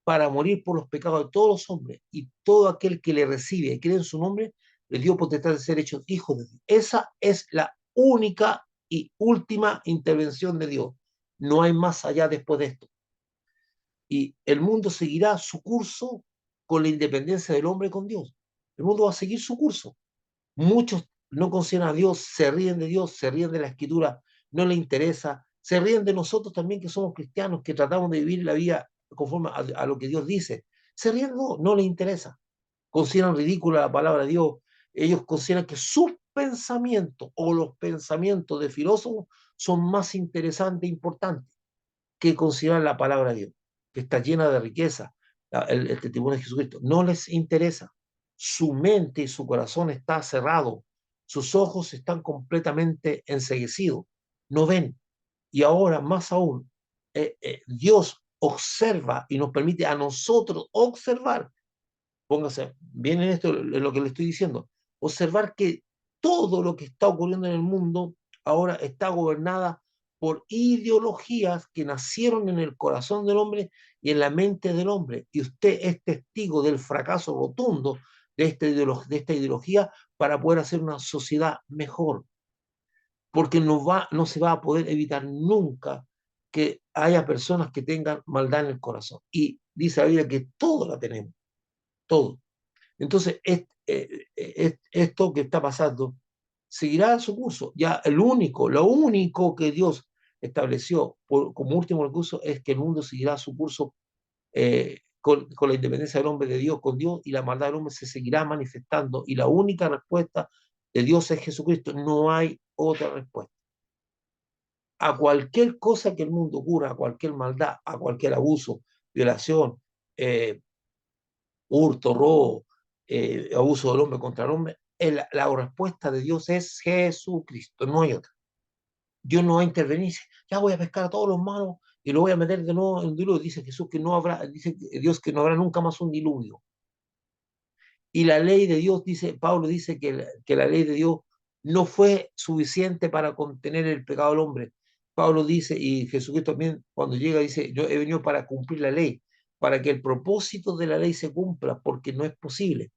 para morir por los pecados de todos los hombres, y todo aquel que le recibe y cree en su nombre, le dio potestad de ser hechos hijos de Dios. Esa es la única y última intervención de Dios. No hay más allá después de esto. Y el mundo seguirá su curso con la independencia del hombre con Dios. El mundo va a seguir su curso. Muchos no consideran a Dios, se ríen de Dios, se ríen de la Escritura, no les interesa, se ríen de nosotros también que somos cristianos, que tratamos de vivir la vida conforme a lo que Dios dice. Se ríen, no les interesa. Consideran ridícula la palabra de Dios. Ellos consideran que sus pensamientos o los pensamientos de filósofos son más interesantes e importantes que consideran la palabra de Dios, que está llena de riqueza, el testimonio de Jesucristo. No les interesa. Su mente y su corazón está cerrado. Sus ojos están completamente enceguecidos. No ven. Y ahora, más aún, Dios observa y nos permite a nosotros observar. Póngase bien en esto, en lo que le estoy diciendo. Observar que todo lo que está ocurriendo en el mundo ahora está gobernada por ideologías que nacieron en el corazón del hombre y en la mente del hombre. Y usted es testigo del fracaso rotundo de esta ideología para poder hacer una sociedad mejor. Porque no se va a poder evitar nunca que haya personas que tengan maldad en el corazón. Y dice la Biblia que todo la tenemos, todo. Entonces, esto que está pasando seguirá su curso. Ya lo único que Dios estableció como último recurso es que el mundo seguirá su curso con la independencia del hombre de Dios, con Dios, y la maldad del hombre se seguirá manifestando. Y la única respuesta de Dios es Jesucristo. No hay otra respuesta. A cualquier cosa que el mundo ocurra, a cualquier maldad, a cualquier abuso, violación, eh, hurto, robo, abuso del hombre contra el hombre, la respuesta de Dios es Jesucristo, no hay otra. Dios no va a intervenir, dice, ya voy a pescar a todos los malos y lo voy a meter de nuevo en un diluvio. Dice Jesús que no habrá, dice Dios que no habrá nunca más un diluvio. Y la ley de Dios, dice, Pablo dice que la ley de Dios no fue suficiente para contener el pecado del hombre. Pablo dice, y Jesucristo también cuando llega dice, yo he venido para cumplir la ley, para que el propósito de la ley se cumpla, porque no es posible.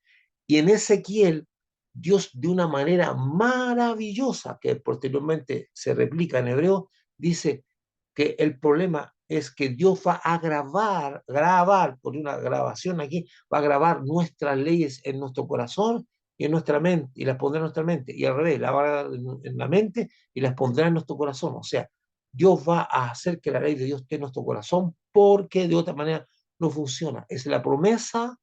Y en Ezequiel, Dios de una manera maravillosa, que posteriormente se replica en hebreo, dice que el problema es que Dios va a grabar, por una grabación aquí, va a grabar nuestras leyes en nuestro corazón y en nuestra mente, y las pondrá en nuestra mente, y al revés, las va a grabar en la mente y las pondrá en nuestro corazón. O sea, Dios va a hacer que la ley de Dios esté en nuestro corazón porque de otra manera no funciona. Es la promesa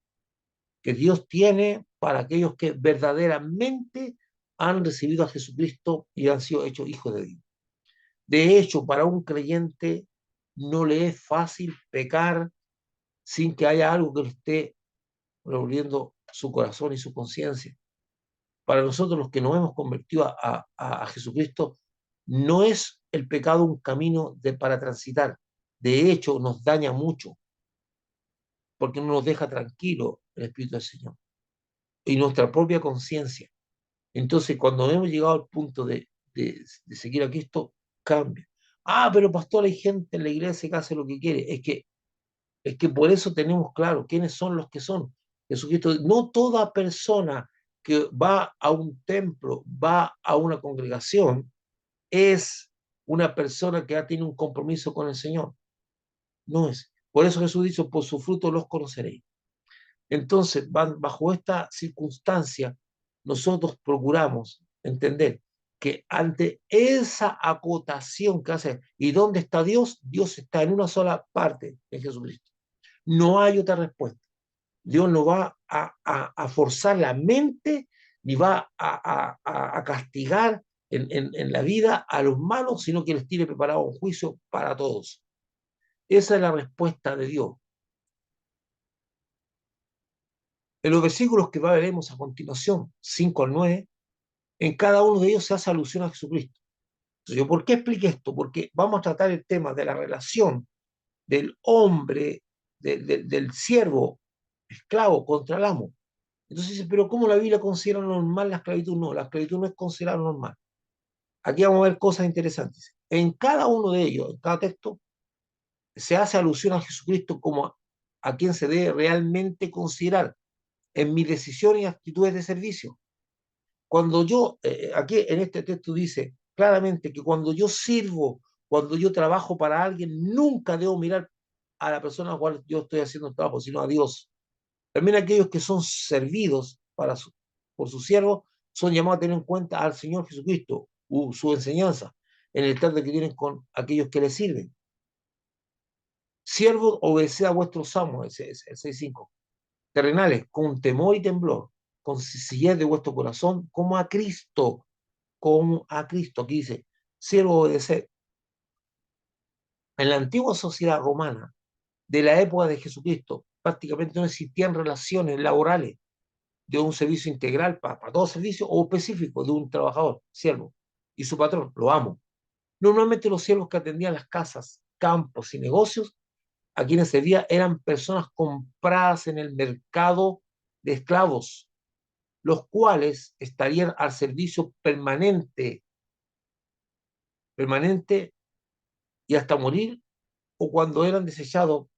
que Dios tiene para aquellos que verdaderamente han recibido a Jesucristo y han sido hechos hijos de Dios. De hecho, para un creyente no le es fácil pecar sin que haya algo que le esté revolviendo su corazón y su conciencia. Para nosotros los que nos hemos convertido a Jesucristo, no es el pecado un camino para transitar. De hecho, nos daña mucho porque no nos deja tranquilo el Espíritu del Señor y nuestra propia conciencia. Entonces, cuando hemos llegado al punto de seguir a Cristo, cambia. Ah, pero pastor, hay gente en la iglesia que hace lo que quiere. Es que por eso tenemos claro quiénes son los que son. Jesucristo, no toda persona que va a un templo, va a una congregación, es una persona que ha tenido un compromiso con el Señor. No es. Por eso Jesús dijo, por su fruto los conoceréis. Entonces, bajo esta circunstancia, nosotros procuramos entender que ante esa acotación que hace, ¿y dónde está Dios? Dios está en una sola parte, en Jesucristo. No hay otra respuesta. Dios no va a forzar la mente ni va a castigar en la vida a los malos, sino que les tiene preparado un juicio para todos. Esa es la respuesta de Dios. En los versículos que veremos a continuación, 5 al 9, en cada uno de ellos se hace alusión a Jesucristo. Entonces, ¿por qué expliqué esto? Porque vamos a tratar el tema de la relación del hombre, del siervo esclavo contra el amo. Entonces dice, pero ¿cómo la Biblia considera normal la esclavitud? No, la esclavitud no es considerada normal. Aquí vamos a ver cosas interesantes. En cada uno de ellos, en cada texto, se hace alusión a Jesucristo como a quien se debe realmente considerar en mis decisiones y actitudes de servicio. Cuando yo, aquí en este texto dice claramente que cuando yo sirvo, cuando yo trabajo para alguien, nunca debo mirar a la persona a la cual yo estoy haciendo el trabajo, sino a Dios. También aquellos que son servidos por su siervo son llamados a tener en cuenta al Señor Jesucristo, su enseñanza, en el trato que tienen con aquellos que les sirven. Siervos, obedeced a vuestros amos, el 6.5. Terrenales, con temor y temblor, con sencillez de vuestro corazón, como a Cristo, como a Cristo. Aquí dice, siervo, obedeced. En la antigua sociedad romana, de la época de Jesucristo, prácticamente no existían relaciones laborales de un servicio integral para todo servicio o específico de un trabajador, siervo, y su patrón, lo amo. Normalmente los siervos que atendían las casas, campos y negocios, a quienes servía eran personas compradas en el mercado de esclavos, los cuales estarían al servicio permanente y hasta morir, o cuando eran desechados,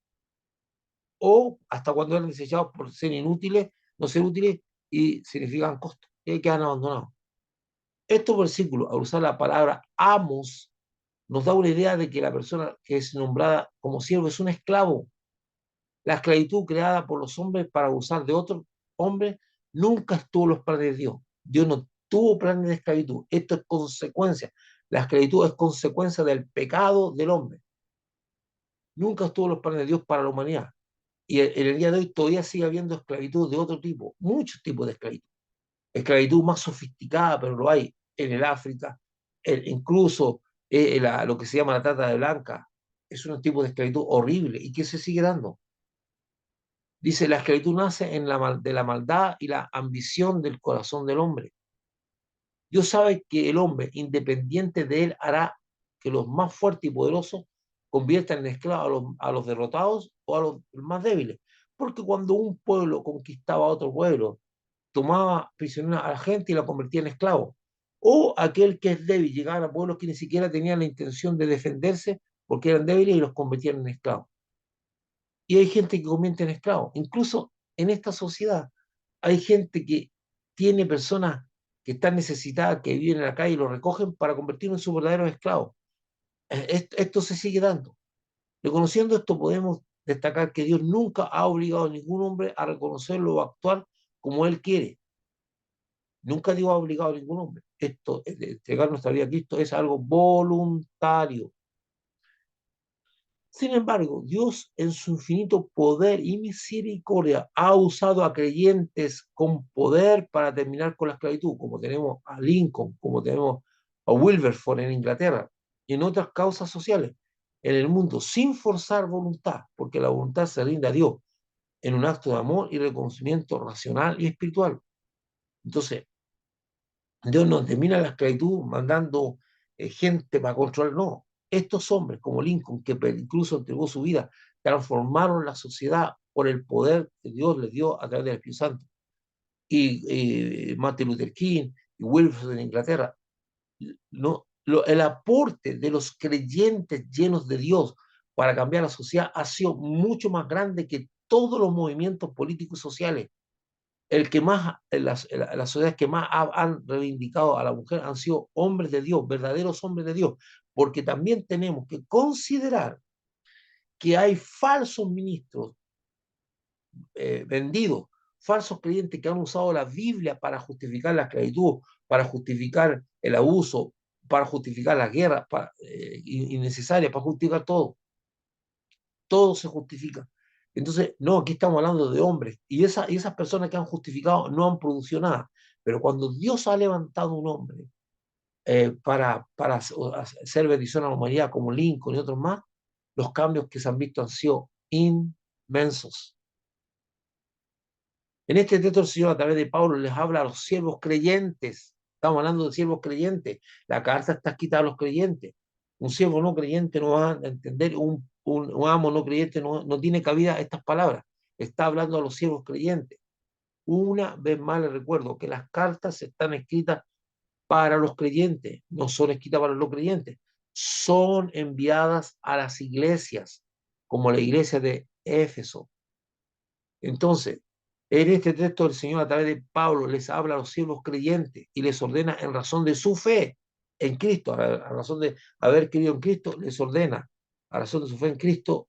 o hasta cuando eran desechados por ser inútiles, no ser útiles y significan costo, y quedan abandonados. Estos versículos, al usar la palabra amos, nos da una idea de que la persona que es nombrada como siervo es un esclavo. La esclavitud creada por los hombres para abusar de otros hombres nunca estuvo en los planes de Dios. Dios no tuvo planes de esclavitud. Esto es consecuencia. La esclavitud es consecuencia del pecado del hombre. Nunca estuvo en los planes de Dios para la humanidad. Y en el día de hoy todavía sigue habiendo esclavitud de otro tipo, muchos tipos de esclavitud. Esclavitud más sofisticada, pero lo hay en el África, incluso lo que se llama la trata de blanca, es un tipo de esclavitud horrible y que se sigue dando. Dice, la esclavitud nace de la maldad y la ambición del corazón del hombre. Dios sabe que el hombre, independiente de él, hará que los más fuertes y poderosos conviertan en esclavos a los derrotados o a los más débiles. Porque cuando un pueblo conquistaba a otro pueblo, tomaba prisionera a la gente y la convertía en esclavo. O aquel que es débil, llegaba a pueblos que ni siquiera tenían la intención de defenderse porque eran débiles y los convertían en esclavos. Y hay gente que convierte en esclavos. Incluso en esta sociedad hay gente que tiene personas que están necesitadas, que viven en la calle y lo recogen para convertirlos en sus verdaderos esclavos. Esto se sigue dando. Reconociendo esto, podemos destacar que Dios nunca ha obligado a ningún hombre a reconocerlo o a actuar como él quiere. Nunca Dios ha obligado a ningún hombre. Esto, de entregar nuestra vida a Cristo, es algo voluntario. Sin embargo, Dios en su infinito poder y misericordia ha usado a creyentes con poder para terminar con la esclavitud, como tenemos a Lincoln, como tenemos a Wilberforce en Inglaterra, y en otras causas sociales en el mundo, sin forzar voluntad, porque la voluntad se rinde a Dios en un acto de amor y reconocimiento racional y espiritual. Entonces, Dios no termina la esclavitud mandando gente para controlar, no. Estos hombres como Lincoln, que incluso entregó su vida, transformaron la sociedad por el poder que Dios les dio a través del Espíritu Santo. Y Martin Luther King y Wilson en Inglaterra, no, el aporte de los creyentes llenos de Dios para cambiar la sociedad ha sido mucho más grande que todos los movimientos políticos y sociales. El que más, las sociedades que más han reivindicado a la mujer han sido hombres de Dios, verdaderos hombres de Dios, porque también tenemos que considerar que hay falsos ministros vendidos, falsos creyentes que han usado la Biblia para justificar la esclavitud, para justificar el abuso, para justificar la guerra innecesaria, para justificar todo. Todo se justifica. Entonces, no, aquí estamos hablando de hombres y esas personas que han justificado no han producido nada. Pero cuando Dios ha levantado un hombre para hacer bendición a la humanidad, como Lincoln y otros más, los cambios que se han visto han sido inmensos. En este texto el Señor a través de Pablo les habla a los siervos creyentes. Estamos hablando de siervos creyentes. La carta está escrita a los creyentes. Un siervo no creyente no va a entender, un amo no creyente no tiene cabida estas palabras. Está hablando a los siervos creyentes. Una vez más les recuerdo que las cartas están escritas para los creyentes, no son escritas para los creyentes. Son enviadas a las iglesias, como la iglesia de Éfeso. Entonces, en este texto el Señor a través de Pablo les habla a los siervos creyentes y les ordena en razón de su fe en Cristo, a razón de haber creído en Cristo, les ordena a razón de su fe en Cristo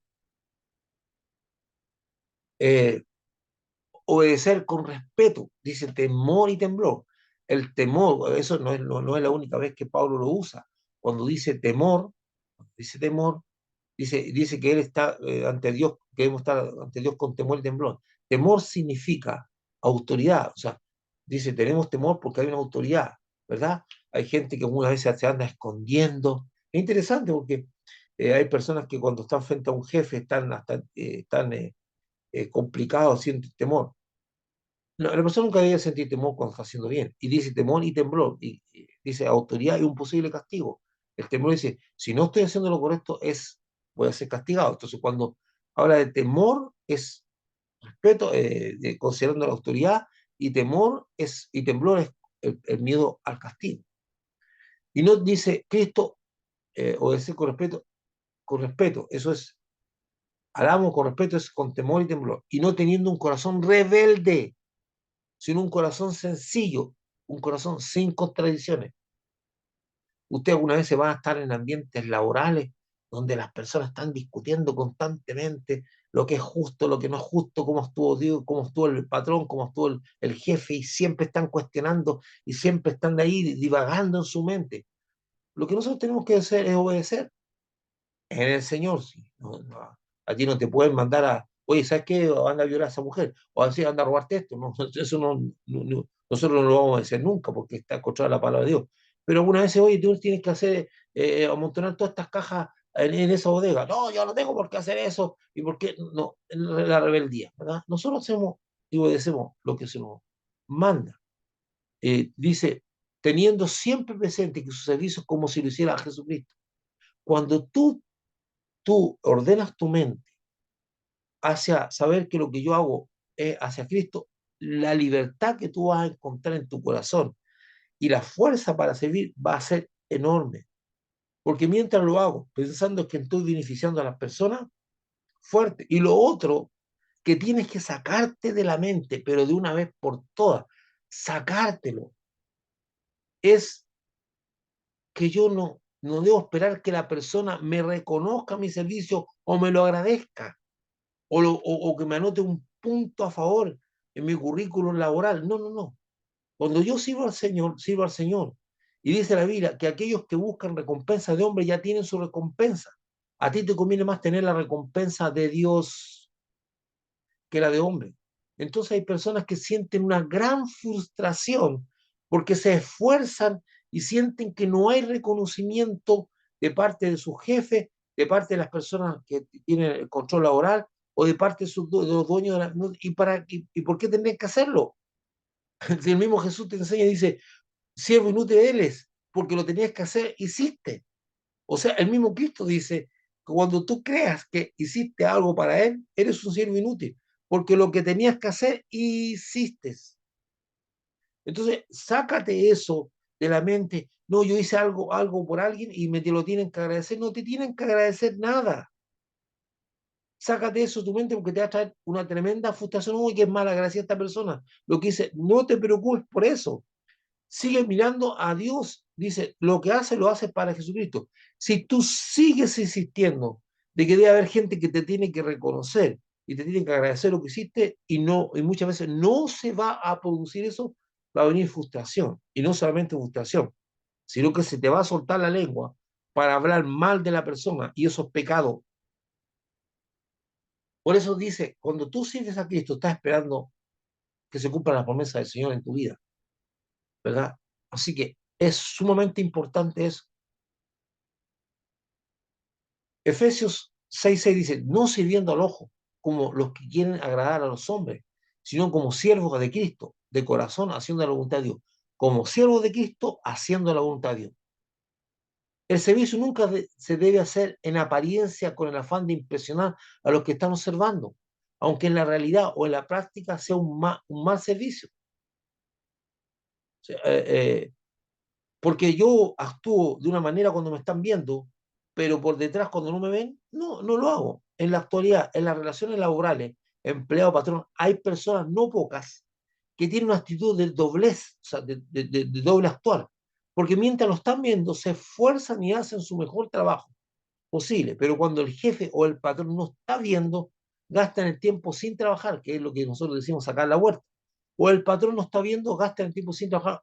eh, obedecer con respeto, dice temor y temblor. El temor, eso no es la única vez que Pablo lo usa. Cuando dice temor, dice que él está ante Dios, que debemos estar ante Dios con temor y temblor. Temor significa autoridad, o sea, dice tenemos temor porque hay una autoridad, ¿verdad? Hay gente que algunas veces se anda escondiendo. Es interesante porque hay personas que cuando están frente a un jefe están complicados, sienten temor. No, la persona nunca debe sentir temor cuando está haciendo bien. Y dice temor y temblor. Y dice autoridad y un posible castigo. El temor dice, si no estoy haciendo lo correcto, voy a ser castigado. Entonces, cuando habla de temor, es respeto, considerando la autoridad, y temblor es el miedo al castigo. Y no dice Cristo, obedecer con respeto. Eso es, alamos con respeto, es con temor y temblor. Y no teniendo un corazón rebelde, sino un corazón sencillo, un corazón sin contradicciones. Usted alguna vez se va a estar en ambientes laborales donde las personas están discutiendo constantemente lo que es justo, lo que no es justo, cómo estuvo Dios, cómo estuvo el patrón, cómo estuvo el jefe, y siempre están cuestionando y siempre están ahí divagando en su mente. Lo que nosotros tenemos que hacer es obedecer en el Señor. Sí. A ti no te pueden mandar a, oye, ¿sabes qué? Anda a violar a esa mujer, o así anda a robarte esto. No, eso nosotros no lo vamos a decir nunca porque está contra la palabra de Dios. Pero algunas veces, oye, tú tienes que hacer, amontonar todas estas cajas en esa bodega. No, yo no tengo por qué hacer eso. ¿Y por qué? No, la rebeldía, ¿verdad? Nosotros hacemos y obedecemos lo que se nos manda. Dice, teniendo siempre presente que su servicio es como si lo hiciera a Jesucristo. Cuando tú ordenas tu mente hacia saber que lo que yo hago es hacia Cristo, la libertad que tú vas a encontrar en tu corazón y la fuerza para servir va a ser enorme. Porque mientras lo hago pensando que estoy beneficiando a las personas, fuerte. Y lo otro que tienes que sacarte de la mente, pero de una vez por todas, sacártelo, es que yo no debo esperar que la persona me reconozca mi servicio o me lo agradezca. O que me anote un punto a favor en mi currículum laboral. No, no, no. Cuando yo sirvo al Señor, sirvo al Señor. Y dice la Biblia que aquellos que buscan recompensa de hombre ya tienen su recompensa. A ti te conviene más tener la recompensa de Dios que la de hombre. Entonces hay personas que sienten una gran frustración porque se esfuerzan y sienten que no hay reconocimiento de parte de su jefe, de parte de las personas que tienen el control laboral o de parte de los dueños de la... ¿Y por qué tendrían que hacerlo? Si el mismo Jesús te enseña y dice, siervo inútil eres, porque lo tenías que hacer, hiciste. O sea, el mismo Cristo dice que cuando tú creas que hiciste algo para Él, eres un siervo inútil, porque lo que tenías que hacer, hiciste. Entonces, sácate eso de la mente. No, yo hice algo por alguien y me te lo tienen que agradecer. No te tienen que agradecer nada. Sácate eso de tu mente porque te va a traer una tremenda frustración. Uy, que es mala gracia esta persona. Lo que dice, no te preocupes por eso. Sigue mirando a Dios. Dice, lo que hace, lo hace para Jesucristo. Si tú sigues insistiendo de que debe haber gente que te tiene que reconocer y te tiene que agradecer lo que hiciste y muchas veces no se va a producir eso, va a venir frustración. Y no solamente frustración, sino que se te va a soltar la lengua para hablar mal de la persona y eso es pecado. Por eso dice, cuando tú sirves a Cristo, estás esperando que se cumpla la promesa del Señor en tu vida, ¿verdad? Así que es sumamente importante eso. Efesios 6:6 dice, no sirviendo al ojo como los que quieren agradar a los hombres, sino como siervos de Cristo, de corazón, haciendo la voluntad de Dios. Como siervos de Cristo, haciendo la voluntad de Dios. El servicio nunca se debe hacer en apariencia con el afán de impresionar a los que están observando, aunque en la realidad o en la práctica sea un mal servicio. O sea, porque yo actúo de una manera cuando me están viendo, pero por detrás cuando no me ven, no lo hago. En la actualidad, en las relaciones laborales, empleado-patrón, hay personas, no pocas, que tienen una actitud de doblez, o sea, de doble actuar. Porque mientras lo están viendo, se esfuerzan y hacen su mejor trabajo posible, pero cuando el jefe o el patrón no está viendo, gastan el tiempo sin trabajar, que es lo que nosotros decimos sacar la huerta. O el patrón no está viendo, gastan el tiempo sin trabajar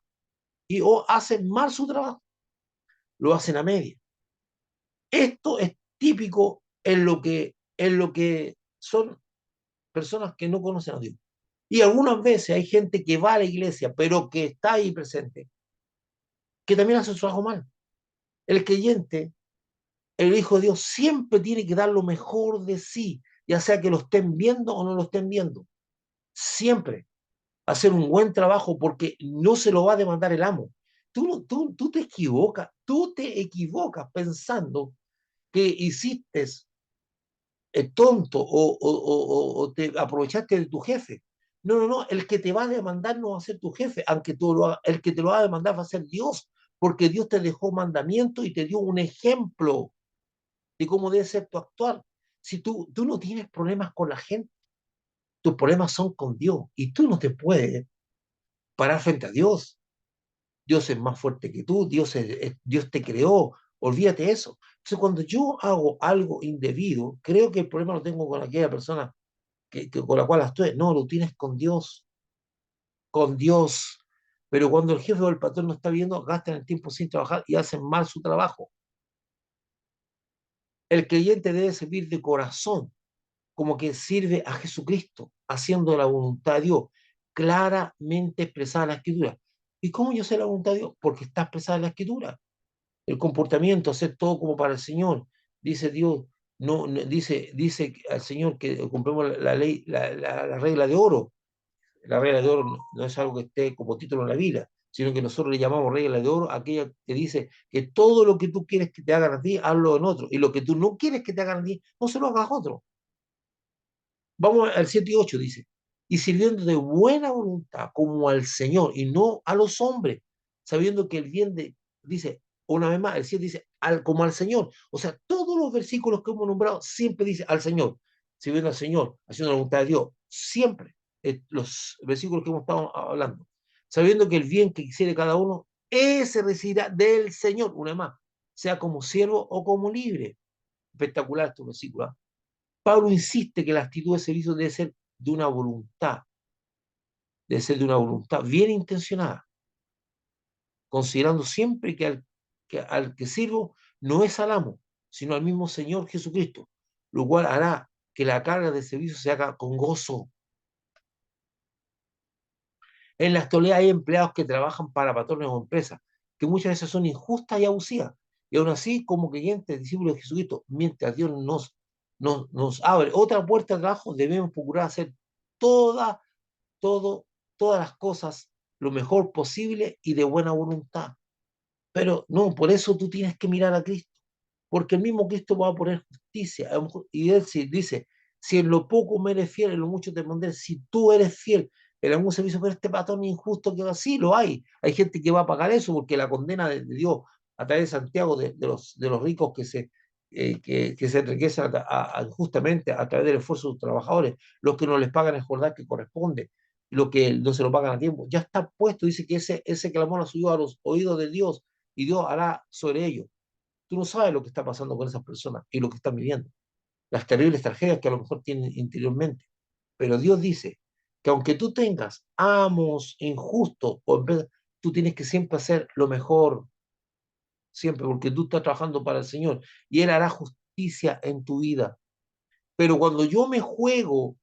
o hacen mal su trabajo, lo hacen a media. Esto es típico en lo que son personas que no conocen a Dios. Y algunas veces hay gente que va a la iglesia, pero que está ahí presente, que también hace su trabajo mal. El creyente, el Hijo de Dios, siempre tiene que dar lo mejor de sí, ya sea que lo estén viendo o no lo estén viendo. Siempre hacer un buen trabajo porque no se lo va a demandar el amo. Tú te equivocas pensando que hiciste tonto o te aprovechaste de tu jefe. No, no, no, el que te va a demandar no va a ser tu jefe, aunque el que te lo va a demandar va a ser Dios, porque Dios te dejó mandamiento y te dio un ejemplo de cómo debe ser tu actuar. Si tú no tienes problemas con la gente, tus problemas son con Dios y tú no te puedes parar frente a Dios. Dios es más fuerte que tú, Dios te creó, Olvídate de eso. Entonces, cuando yo hago algo indebido, creo que el problema lo tengo con aquella persona con la cual estoy. No, lo tienes con Dios, con Dios. Pero cuando el jefe o el patrón no está viendo, gastan el tiempo sin trabajar y hacen mal su trabajo. El creyente debe servir de corazón, como que sirve a Jesucristo, haciendo la voluntad de Dios, claramente expresada en la Escritura. ¿Y cómo yo sé la voluntad de Dios? Porque está expresada en la Escritura. El comportamiento, hacer todo como para el Señor. Dice Dios, dice al Señor que cumplamos la ley, la regla de oro. La regla de oro no es algo que esté como título en la Biblia, sino que nosotros le llamamos regla de oro a aquella que dice que todo lo que tú quieres que te hagan a ti, hazlo en otro. Y lo que tú no quieres que te hagan a ti, no se lo hagas a otro. Vamos al 7 y 8, dice, y sirviendo de buena voluntad como al Señor y no a los hombres, sabiendo que el bien dice, una vez más, el 7 dice, como al Señor. O sea, todos los versículos que hemos nombrado siempre dice al Señor, sirviendo al Señor, haciendo la voluntad de Dios, siempre, los versículos que hemos estado hablando, sabiendo que el bien que quisiere cada uno, ese recibirá del Señor, una vez más, sea como siervo o como libre. Espectacular estos versículos. Pablo insiste que la actitud de servicio debe ser de una voluntad bien intencionada, considerando siempre que al que sirvo no es al amo, sino al mismo Señor Jesucristo, lo cual hará que la carga de servicio se haga con gozo. En la actualidad hay empleados que trabajan para patrones o empresas, que muchas veces son injustas y abusivas, y aún así, como creyentes, discípulos de Jesucristo, mientras Dios nos abre otra puerta de trabajo, debemos procurar hacer toda todo, todas las cosas lo mejor posible y de buena voluntad. Pero no, por eso tú tienes que mirar a Cristo, porque el mismo Cristo va a poner justicia. Y él dice, si en lo poco me eres fiel, en lo mucho te pondré. Si tú eres fiel en algún servicio, pero este patrón injusto que así lo hay. Hay gente que va a pagar eso porque la condena de Dios a través de Santiago, de los ricos que se enriquecen justamente a través del esfuerzo de sus trabajadores, los que no les pagan el jornal que corresponde, lo que no se lo pagan a tiempo, ya está puesto, dice que ese clamor ha subido a los oídos de Dios y Dios hará sobre ellos. Tú no sabes lo que está pasando con esas personas y lo que están viviendo, las terribles tragedias que a lo mejor tienen interiormente. Pero Dios dice que aunque tú tengas amos injustos, tú tienes que siempre hacer lo mejor, siempre, porque tú estás trabajando para el Señor y Él hará justicia en tu vida. Pero cuando yo me juego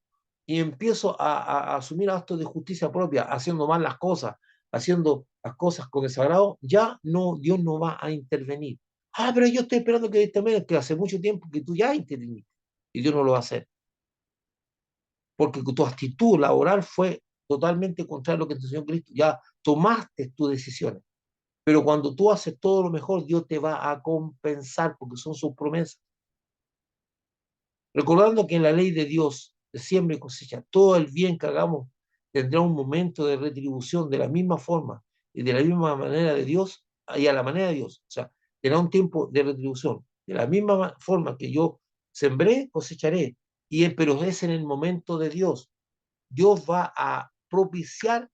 y empiezo a asumir actos de justicia propia, haciendo mal las cosas, haciendo las cosas con desagrado, ya no, Dios no va a intervenir. Ah, pero yo estoy esperando que también, que hace mucho tiempo que tú ya interviniste y Dios no lo va a hacer, porque tu actitud laboral fue totalmente contraria a lo que te enseñó Cristo. Ya tomaste tus decisiones, pero cuando tú haces todo lo mejor, Dios te va a compensar porque son sus promesas. Recordando que en la ley de Dios, de siembra y cosecha, todo el bien que hagamos tendrá un momento de retribución de la misma forma y de la misma manera de Dios y a la manera de Dios. O sea, tendrá un tiempo de retribución. De la misma forma que yo sembré, cosecharé. Pero es en el momento de Dios. Dios va a propiciar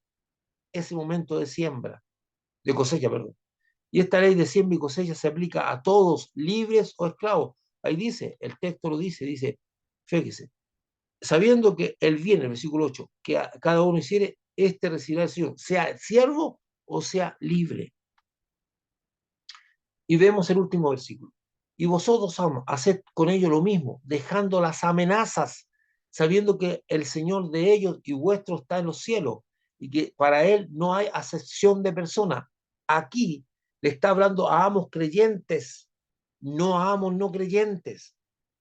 ese momento de siembra, de cosecha, perdón. Y esta ley de siembra y cosecha se aplica a todos, libres o esclavos. Ahí dice, el texto lo dice, fíjese, sabiendo que el bien, el versículo 8, que a cada uno hiciere, este recibirá el Señor, sea siervo o sea libre. Y vemos el último versículo. Y vosotros, amos, haced con ellos lo mismo, dejando las amenazas, sabiendo que el Señor de ellos y vuestro está en los cielos, y que para Él no hay acepción de personas. Aquí le está hablando a amos creyentes, no a amos no creyentes,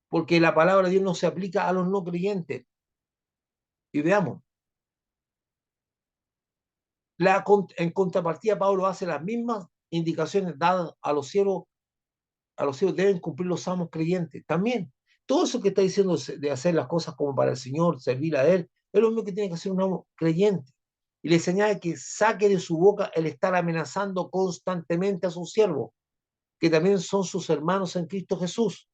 porque la palabra de Dios no se aplica a los no creyentes. Y veamos, en contrapartida, Pablo hace las mismas indicaciones dadas a los siervos deben cumplir los amos creyentes. También, todo eso que está diciendo de hacer las cosas como para el Señor, servir a Él, es lo mismo que tiene que hacer un amo creyente. Y le señala que saque de su boca el estar amenazando constantemente a sus siervos, que también son sus hermanos en Cristo Jesús,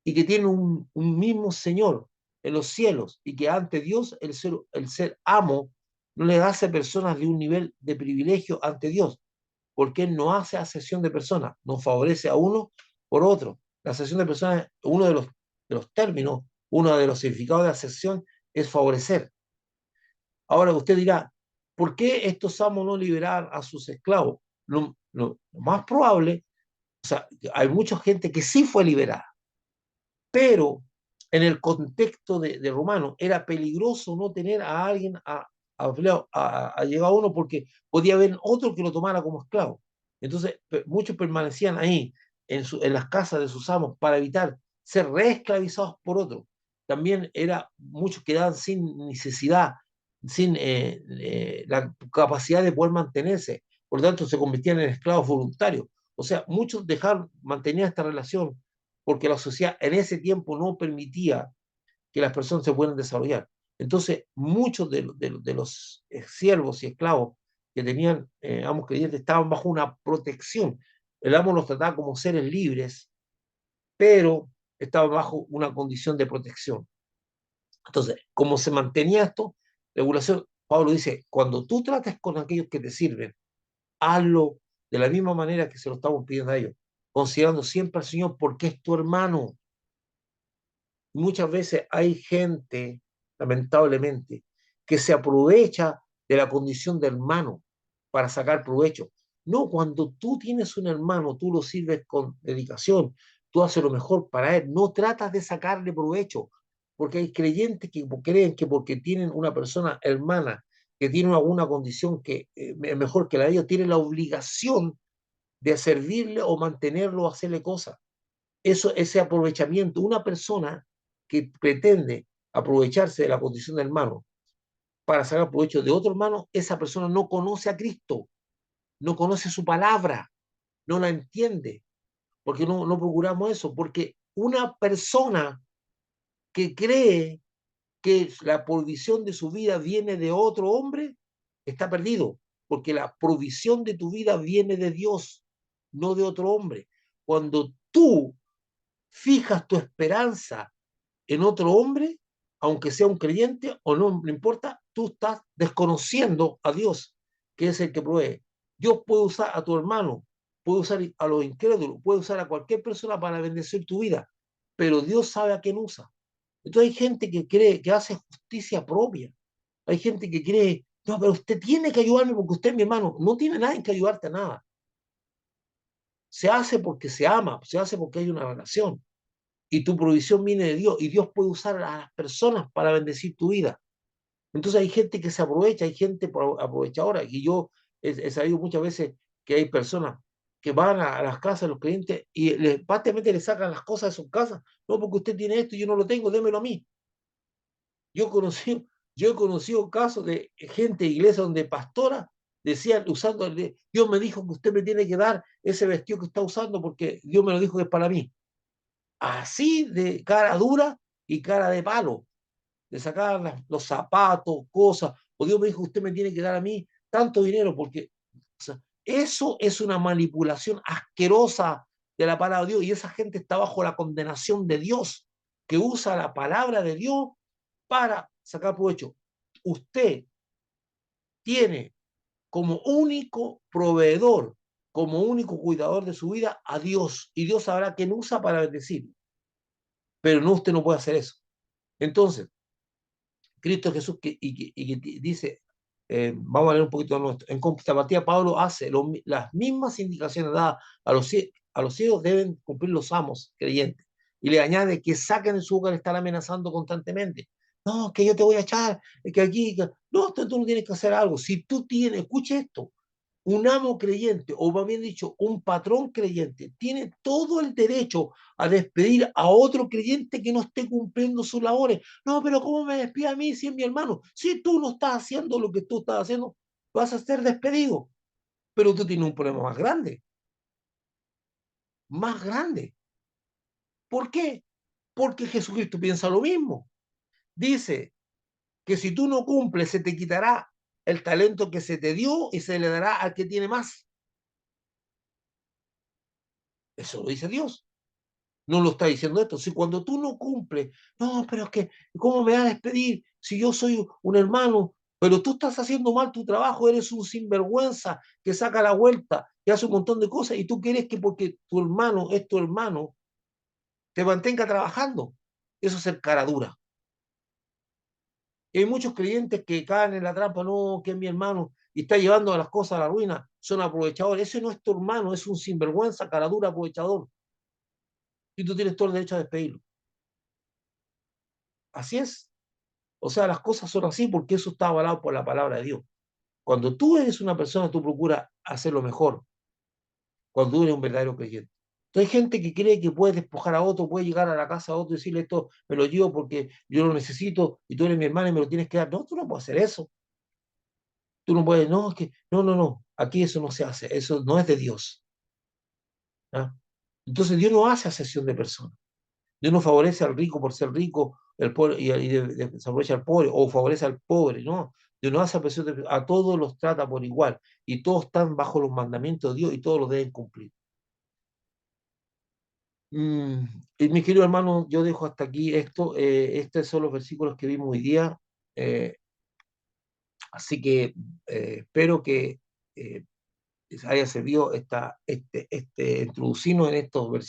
y que tienen un mismo Señor en los cielos, y que ante Dios el ser amo no le hace personas de un nivel de privilegio ante Dios, porque Él no hace acepción de personas, nos favorece a uno por otro. La acepción de personas, uno de los términos, uno de los significados de acepción es favorecer. Ahora usted dirá, ¿por qué estos amos no liberar a sus esclavos? Lo más probable, o sea, hay mucha gente que sí fue liberada, pero en el contexto de Romano era peligroso no tener a alguien a llegar a uno porque podía haber otro que lo tomara como esclavo. Entonces, muchos permanecían ahí en las casas de sus amos para evitar ser reesclavizados por otros. También era muchos quedaban sin necesidad, sin la capacidad de poder mantenerse. Por lo tanto, se convertían en esclavos voluntarios. O sea, muchos dejaron, mantenían esta relación porque la sociedad en ese tiempo no permitía que las personas se puedan desarrollar. Entonces, muchos de los siervos y esclavos que tenían amos creyentes estaban bajo una protección. El amo los trataba como seres libres, pero estaban bajo una condición de protección. Entonces, como se mantenía esto, regulación, Pablo dice, cuando tú trates con aquellos que te sirven, hazlo de la misma manera que se lo estamos pidiendo a ellos, considerando siempre al Señor porque es tu hermano. Muchas veces hay gente, lamentablemente, que se aprovecha de la condición de hermano para sacar provecho. No, cuando tú tienes un hermano, tú lo sirves con dedicación, tú haces lo mejor para él, no tratas de sacarle provecho, porque hay creyentes que creen que porque tienen una persona hermana que tiene alguna condición que es mejor que la de ellos, tienen la obligación de servirle o mantenerlo o hacerle cosas. Ese aprovechamiento, una persona que pretende aprovecharse de la condición de hermano para sacar provecho de otro hermano, esa persona no conoce a Cristo, no conoce su palabra, no la entiende, porque no procuramos eso, porque una persona que cree que la provisión de su vida viene de otro hombre, está perdido, porque la provisión de tu vida viene de Dios, no de otro hombre. Cuando tú fijas tu esperanza en otro hombre, aunque sea un creyente o no, no importa, tú estás desconociendo a Dios, que es el que provee. Dios puede usar a tu hermano, puede usar a los incrédulos, puede usar a cualquier persona para bendecir tu vida, pero Dios sabe a quién usa. Entonces hay gente que cree que hace justicia propia. Hay gente que cree, no, pero usted tiene que ayudarme porque usted es mi hermano. No tiene nadie que ayudarte a nada. Se hace porque se ama, se hace porque hay una relación y tu provisión viene de Dios y Dios puede usar a las personas para bendecir tu vida. Entonces hay gente que se aprovecha, hay gente aprovechadora y yo he sabido muchas veces que hay personas que van a las casas de los clientes y prácticamente le sacan las cosas de sus casas. No, porque usted tiene esto y yo no lo tengo, démelo a mí. Yo he conocido, yo he conocido casos de gente de iglesia donde pastoras decían, usando, Dios me dijo que usted me tiene que dar ese vestido que está usando porque Dios me lo dijo que es para mí. Así de cara dura y cara de palo, de sacar los zapatos, cosas, o Dios me dijo, usted me tiene que dar a mí tanto dinero, porque o sea, eso es una manipulación asquerosa de la palabra de Dios, y esa gente está bajo la condenación de Dios, que usa la palabra de Dios para sacar provecho. Usted tiene como único proveedor, como único cuidador de su vida a Dios, y Dios sabrá quién usa para bendecir, pero no, usted no puede hacer eso. Entonces, Cristo Jesús que dice, vamos a leer un poquito nuestro, en contrapartida Pablo hace las mismas indicaciones dadas a los ciegos deben cumplir los amos creyentes, y le añade que saquen de su hogar estar amenazando constantemente. No, que yo te voy a echar, que aquí, no, tú no tienes que hacer algo. Si tú tienes, escuche esto, un amo creyente, o más bien dicho, un patrón creyente, tiene todo el derecho a despedir a otro creyente que no esté cumpliendo sus labores. No, pero ¿cómo me despide a mí si es mi hermano? Si tú no estás haciendo lo que tú estás haciendo, vas a ser despedido. Pero tú tienes un problema más grande, más grande. ¿Por qué? Porque Jesucristo piensa lo mismo. Dice que si tú no cumples, se te quitará el talento que se te dio y se le dará al que tiene más. Eso lo dice Dios. No lo está diciendo esto. Si cuando tú no cumples, no, pero es que, ¿cómo me vas a despedir? Si yo soy un hermano, Pero tú estás haciendo mal tu trabajo, eres un sinvergüenza que saca la vuelta, que hace un montón de cosas y tú quieres que porque tu hermano es tu hermano, te mantenga trabajando. Eso es ser cara dura. Y hay muchos creyentes que caen en la trampa, no, que es mi hermano, y está llevando a las cosas a la ruina, son aprovechadores. Ese no es tu hermano, es un sinvergüenza, cara dura, aprovechador. Y tú tienes todo el derecho a despedirlo. Así es. O sea, las cosas son así porque eso está avalado por la palabra de Dios. Cuando tú eres una persona, tú procuras hacer lo mejor, cuando tú eres un verdadero creyente. Entonces hay gente que cree que puede despojar a otro, puede llegar a la casa a otro y decirle esto me lo llevo porque yo lo necesito y tú eres mi hermano y me lo tienes que dar. No, tú no puedes hacer eso. Tú no puedes, no, es que, no, no, no. Aquí eso no se hace, eso no es de Dios. ¿Ah? Entonces Dios no hace acepción de personas. Dios no favorece al rico por ser rico el pobre, y desaprovecha al pobre o favorece al pobre, no. Dios no hace acepción de a todos los trata por igual y todos están bajo los mandamientos de Dios y todos los deben cumplir. Mm, y mi querido hermano, yo dejo hasta aquí esto. Estos son los versículos que vimos hoy día. eh, Así que espero que les haya servido este introducirnos en estos versículos.